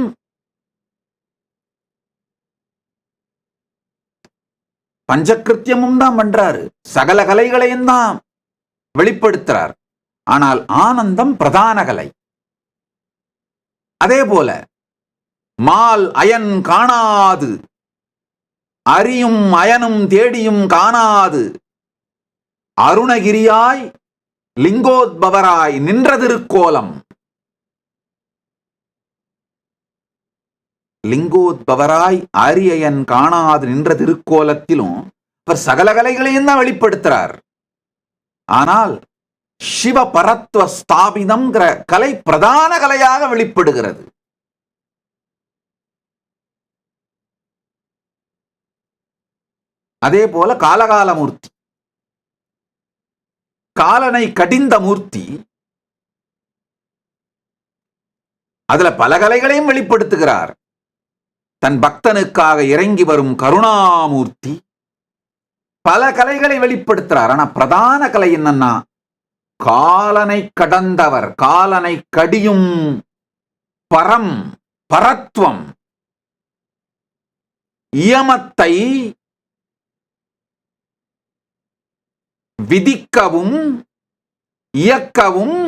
பஞ்சகிருத்தியமும் தான் பண்றாரு. சகல கலைகளையும் தான் வெளிப்படுத்துறார். ஆனால் ஆனந்தம் பிரதான கலை. அதே போல மால் அயன் காணாது, அரியும் அயனும் தேடியும் காணாது, அருணகிரியாய் லிங்கோத்பவராய் நின்ற திருக்கோலம். லிங்கோத்பவராய் அரியன் காணாது நின்ற திருக்கோலத்திலும் அவர் சகல கலைகளையும் தான் வெளிப்படுத்துறார். ஆனால் சிவ பரத்வ ஸ்தாபிதம் கலை பிரதான கலையாக வெளிப்படுகிறது. அதே போல காலகாலமூர்த்தி, காலனை கடிந்த மூர்த்தி. அதுல பல கலைகளையும் வெளிப்படுத்துகிறார். தன் பக்தனுக்காக இறங்கி வரும் கருணாமூர்த்தி, பல கலைகளை வெளிப்படுத்துறார். ஆனா பிரதான கலை என்னன்னா, காலனை கடந்தவர், காலனை கடியும் பரம், பரத்வம், இயமத்தை விதிக்கவும் இயக்கவும்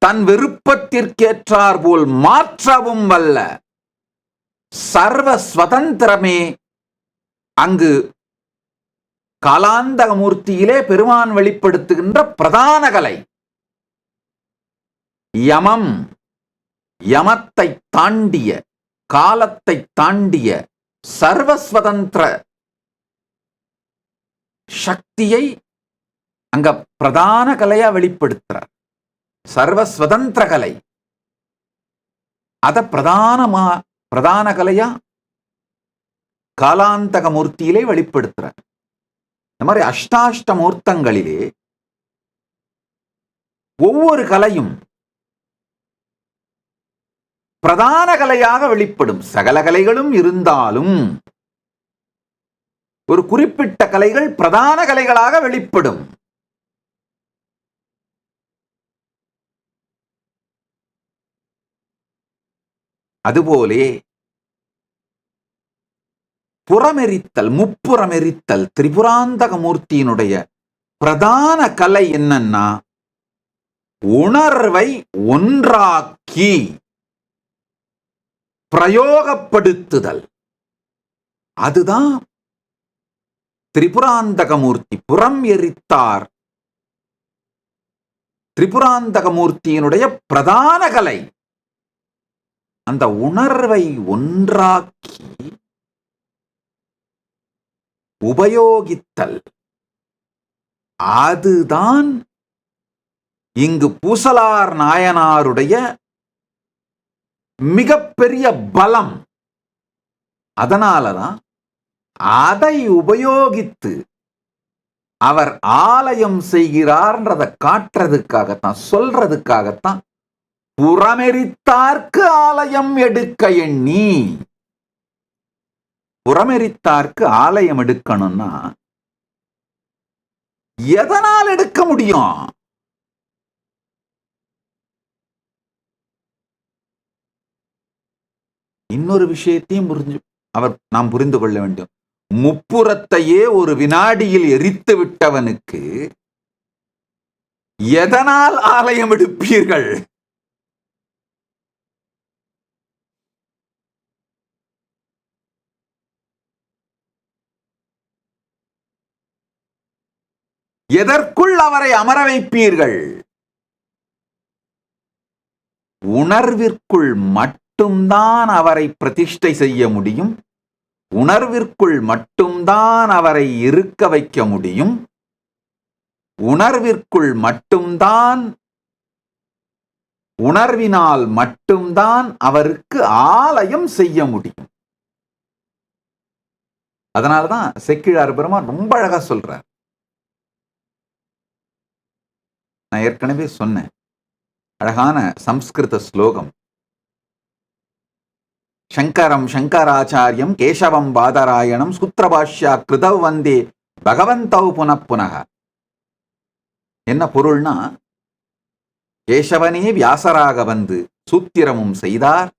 தன் விருப்பத்திற்கேற்றார் போல் மாற்றவும் வல்ல சர்வ சுதந்திரமே அங்கு காலாந்தக மூர்த்தியிலே பெருமான் வெளிப்படுத்துகின்ற பிரதான கலை. யமம், யமத்தை தாண்டிய, காலத்தை தாண்டிய சர்வஸ்வதந்திர சக்தியை அங்க பிரதான கலையா வெளிப்படுத்துறார். சர்வஸ்வதந்திர கலை அத பிரதான கலையா காலாந்தக மூர்த்தியிலே வெளிப்படுத்துறார். இந்த மாதிரி அஷ்டாஷ்ட மூர்த்தங்களிலே ஒவ்வொரு கலையும் பிரதான கலையாக வெளிப்படும். சகல கலைகளும் இருந்தாலும் ஒரு குறிப்பிட்ட கலைகள் பிரதான கலைகளாக வெளிப்படும். அதுபோலே புறமெரித்தல், முப்புறமெரித்தல் திரிபுராந்தக மூர்த்தியினுடைய பிரதான கலை என்னன்னா, உணர்வை ஒன்றாக்கி பிரயோகப்படுத்துதல். அதுதான் திரிபுராந்தக மூர்த்தி. புறம் எரித்தார் திரிபுராந்தக மூர்த்தியினுடைய பிரதான கலை. அந்த உணர்வை ஒன்றாக்கி உபயோகித்தல். அதுதான் இங்கு பூசலார் நாயனாருடைய மிகப்பெரிய பலம். அதனாலதான் அதை உபயோகித்து அவர் ஆலயம் செய்கிறார்ன்றதை காட்டுறதுக்காகத்தான், சொல்றதுக்காகத்தான் புறமெரித்தார்க்கு ஆலயம் எடுக்க எண்ணி. புறமெரித்தார்க்கு ஆலயம் எடுக்கணும்னா எதனால் எடுக்க முடியும்? இன்னொரு விஷயத்தையும் நாம் புரிந்து கொள்ள வேண்டும். முப்புறத்தையே ஒரு வினாடியில் எரித்து விட்டவனுக்கு எதனால் ஆலயம் எடுப்பீர்கள்? எதற்குள் அவரை அமர வைப்பீர்கள்? உணர்விற்குள் மட்டும்தான் அவரை பிரதிஷ்டை செய்ய முடியும். உணர்விற்குள் மட்டும்தான் அவரை இருக்க வைக்க முடியும். உணர்விற்குள் மட்டும்தான், உணர்வினால் மட்டும்தான் அவருக்கு ஆலயம் செய்ய முடியும். அதனாலதான் செக்கிழார் பெருமான் ரொம்ப அழகா சொல்றார். நான் ஏற்கனவே சொன்னேன், அழகான சம்ஸ்கிருத ஸ்லோகம். சங்கரம் சங்கராச்சாரியம் கேசவம் பாதராயணம் சூத்திரபாஷ்யா கிருதவ் வந்தே பகவந்தவ் புனப்புனக. என்ன பொருள்னா, கேசவனே வியாசராக வந்து சூத்திரமும் செய்தார்,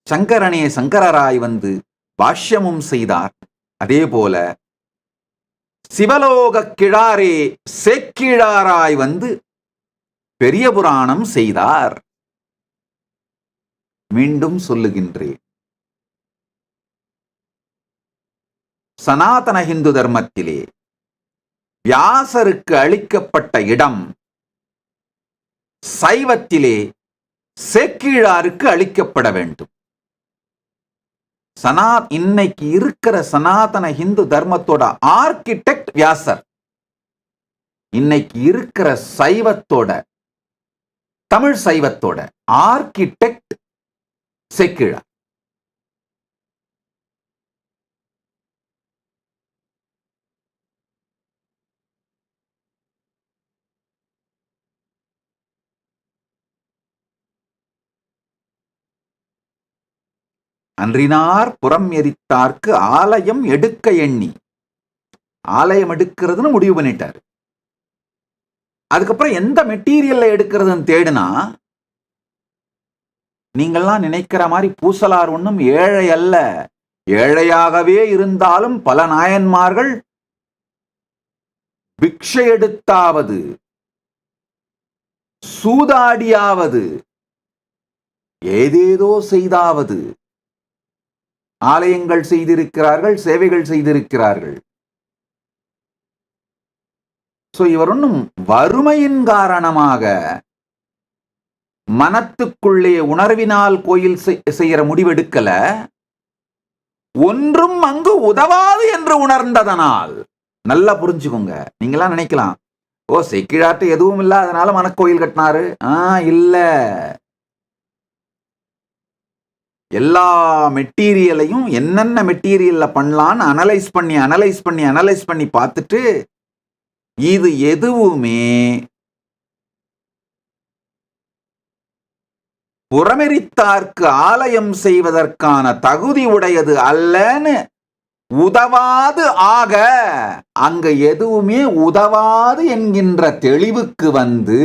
சங்கரனே சங்கரராய் வந்து பாஷ்யமும் செய்தார். அதே போல சிவலோக கிழாரே சேக்கிழாராய் வந்து பெரிய புராணம் செய்தார். மீண்டும் சொல்லுகின்றேன், சனாதன இந்து தர்மத்திலே வியாசருக்கு அளிக்கப்பட்ட இடம் சைவத்திலே சேக்கிழாருக்கு அளிக்கப்பட வேண்டும். இன்னைக்கு இருக்கிற சனாதன இந்து தர்மத்தோட ஆர்கிடெக்ட் வியாசர். இன்னைக்கு இருக்கிற சைவத்தோட, தமிழ் சைவத்தோட ஆர்கிடெக்ட் சேக்கிழார். அன்றினார் புறம் எரித்தார்க்கு ஆலயம் எடுக்க எண்ணி. ஆலயம் எடுக்கிறதுன்னு முடிவு பண்ணிட்டாரு. அதுக்கப்புறம் எந்த மெட்டீரியல்ல எடுக்கிறதுன்னு தேடுனா, நீங்கள்லாம் நினைக்கிற மாதிரி பூசலார் ஒன்றும் ஏழை அல்ல. ஏழையாகவே இருந்தாலும் பல நாயன்மார்கள் பிக்ஷை எடுத்தாவது, சூதாடியாவது, ஏதேதோ செய்தாவது ஆலயங்கள் செய்திருக்கிறார்கள், சேவைகள் செய்திருக்கிறார்கள். இவர் ஒன்றும் வறுமையின் காரணமாக மனத்துக்குள்ளே உணர்வினால் கோயில் செய்யற முடிவெடுக்கல, ஒன்றும் அங்கு உதவாது என்று உணர்ந்ததனால். நல்லா புரிஞ்சுக்கோங்க. நீங்களாம் நினைக்கலாம், ஓ செக்கிழாட்டு எதுவும் இல்ல அதனால மனக்கோயில் கட்டினாரு. இல்ல, எல்லா மெட்டீரியலையும் என்னென்ன மெட்டீரியல்ல பண்ணலான்னு அனலைஸ் பண்ணி பார்த்துட்டு, இது எதுவுமே புறமெரித்தார்க்கு ஆலயம் செய்வதற்கான தகுதி உடையது அல்லன்னு உதவாது ஆக, அங்க எதுவுமே உதவாது என்கின்ற தெளிவுக்கு வந்து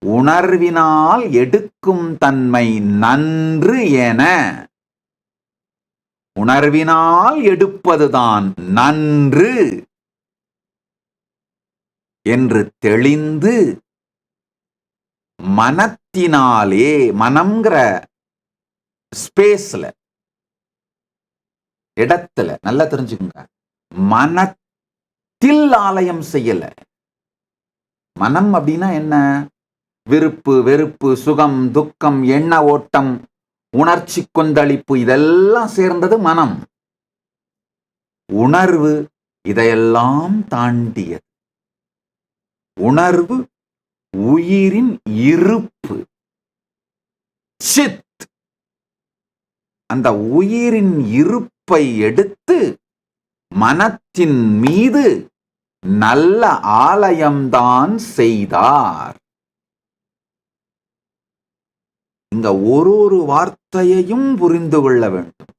உணர்வினால் எடுக்கும் தன்மை நன்று என, உணர்வினால் எடுப்பதுதான் நன்று என்று தெளிந்து, மனத்தினாலே, மனம்ங்கிற ஸ்பேஸ்ல, இடத்துல நல்லா தெரிஞ்சுக்கோங்க, மனத்தில் ஆலயம் செய்யல. மனம் அப்படின்னா என்ன? விருப்பு வெறுப்பு, சுகம் துக்கம், எண்ண ஓட்டம், உணர்ச்சி கொந்தளிப்பு, இதெல்லாம் சேர்ந்தது மனம். உணர்வு இதையெல்லாம் தாண்டியது. உணர்வு உயிரின் இருப்பு, சித். அந்த உயிரின் இருப்பை எடுத்து மனத்தின் மீது நல்ல ஆலயம்தான் செய்தார். இங்க ஒரு வார்த்தையையும் புரிந்து கொள்ள வேண்டும்.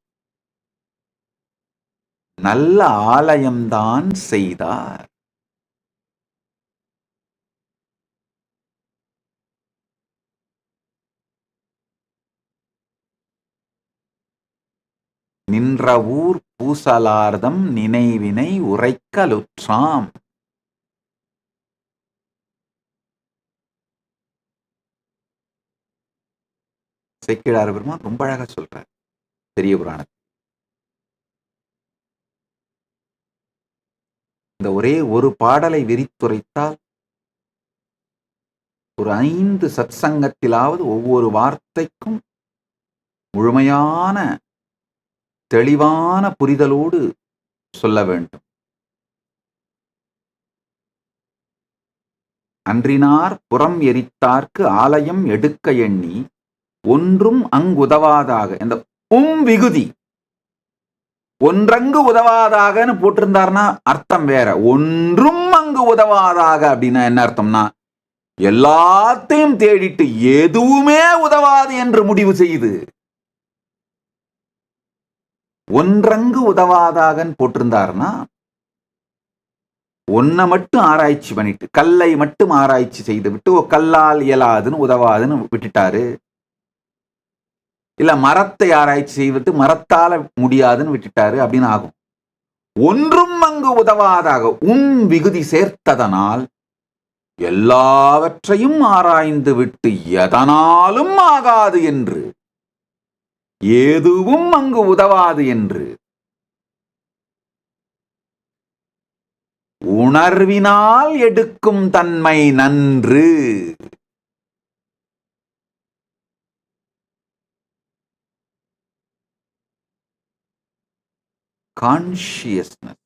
நல்ல ஆலயம்தான் செய்தார். நின்ற ஊர் பூசலார்தம் நினைவினை உரைக்கலுற்றாம். சேக்கிழார் பெருமான் ரொம்ப அழகா சொல்றார் பெரிய புராணத்தில். இந்த ஒரே ஒரு பாடலை விரித்துரைத்தால் ஒரு 5 சத்சங்கத்திலாவது ஒவ்வொரு வார்த்தைக்கும் முழுமையான தெளிவான புரிதலோடு சொல்ல வேண்டும். அன்றினார் புறம் எரித்தார்க்கு ஆலயம் எடுக்க எண்ணி ஒன்றும் அங்குதவாதாக. இந்த விகுதி ஒன்றங்கு உதவாதாகன்னு போட்டிருந்தார்னா அர்த்தம் வேற. ஒன்றும் அங்கு உதவாதாக அப்படின்னா என்ன அர்த்தம்னா, எல்லாத்தையும் தேடிட்டு எதுவுமே உதவாது என்று முடிவு செய்து, ஒன்றங்கு உதவாதாகன்னு போட்டிருந்தார்னா ஒன்ன மட்டும் ஆராய்ச்சி பண்ணிட்டு, கல்லை மட்டும் ஆராய்ச்சி செய்து விட்டு கல்லால் இயலாதுன்னு உதவாதுன்னு விட்டுட்டாரு. இல்ல மரத்தை ஆராய்ச்சி செய்துட்டு மரத்தால முடியாதுன்னு விட்டுட்டாரு அப்படின்னு ஆகும். ஒன்றும் அங்கு உதவாதாக விகுதி சேர்த்ததனால் எல்லாவற்றையும் ஆராய்ந்து விட்டு எதனாலும் ஆகாது என்று, எதுவும் அங்கு உதவாது என்று உணர்வினால் எடுக்கும் தன்மை நன்று. கான்ஷியஸ்னஸ்,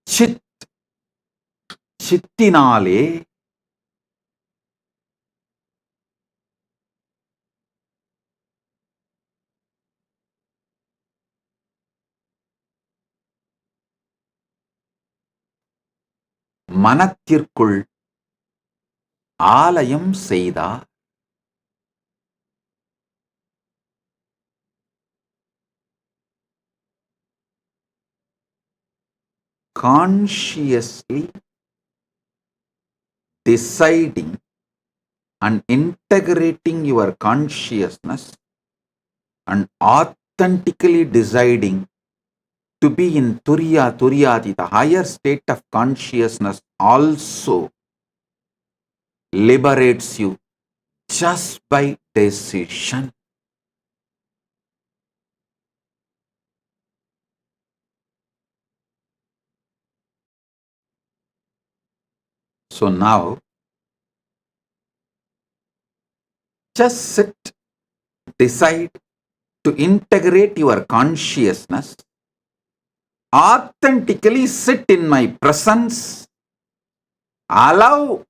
சித், சித்தினாலே மனத்திற்குள் ஆலயம் செய்தார். consciously deciding and integrating your consciousness and authentically deciding to be in Turyati, the higher state of consciousness, also liberates you just by decision. So now, just sit, decide to integrate your consciousness, authentically sit in my presence, allow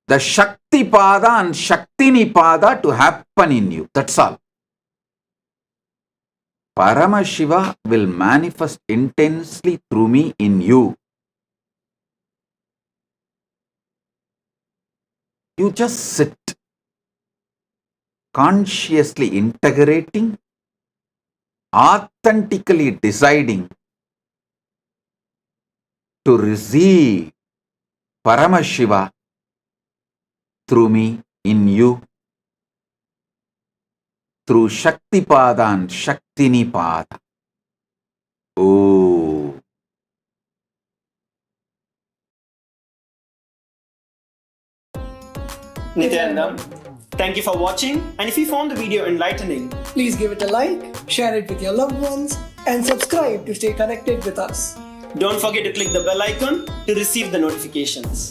the Shakti Pada and Shaktini Pada to happen in you. That's all. Paramashiva will manifest intensely through me in you. You just sit, consciously integrating, authentically deciding to receive Paramashiva through me in you, through Shakti Pada and Shaktini Pada. Oh. Nityanandam, thank you for watching, and if you found the video enlightening, please give it a like, share it with your loved ones, and subscribe to stay connected with us. don't forget to click the bell icon to receive the notifications.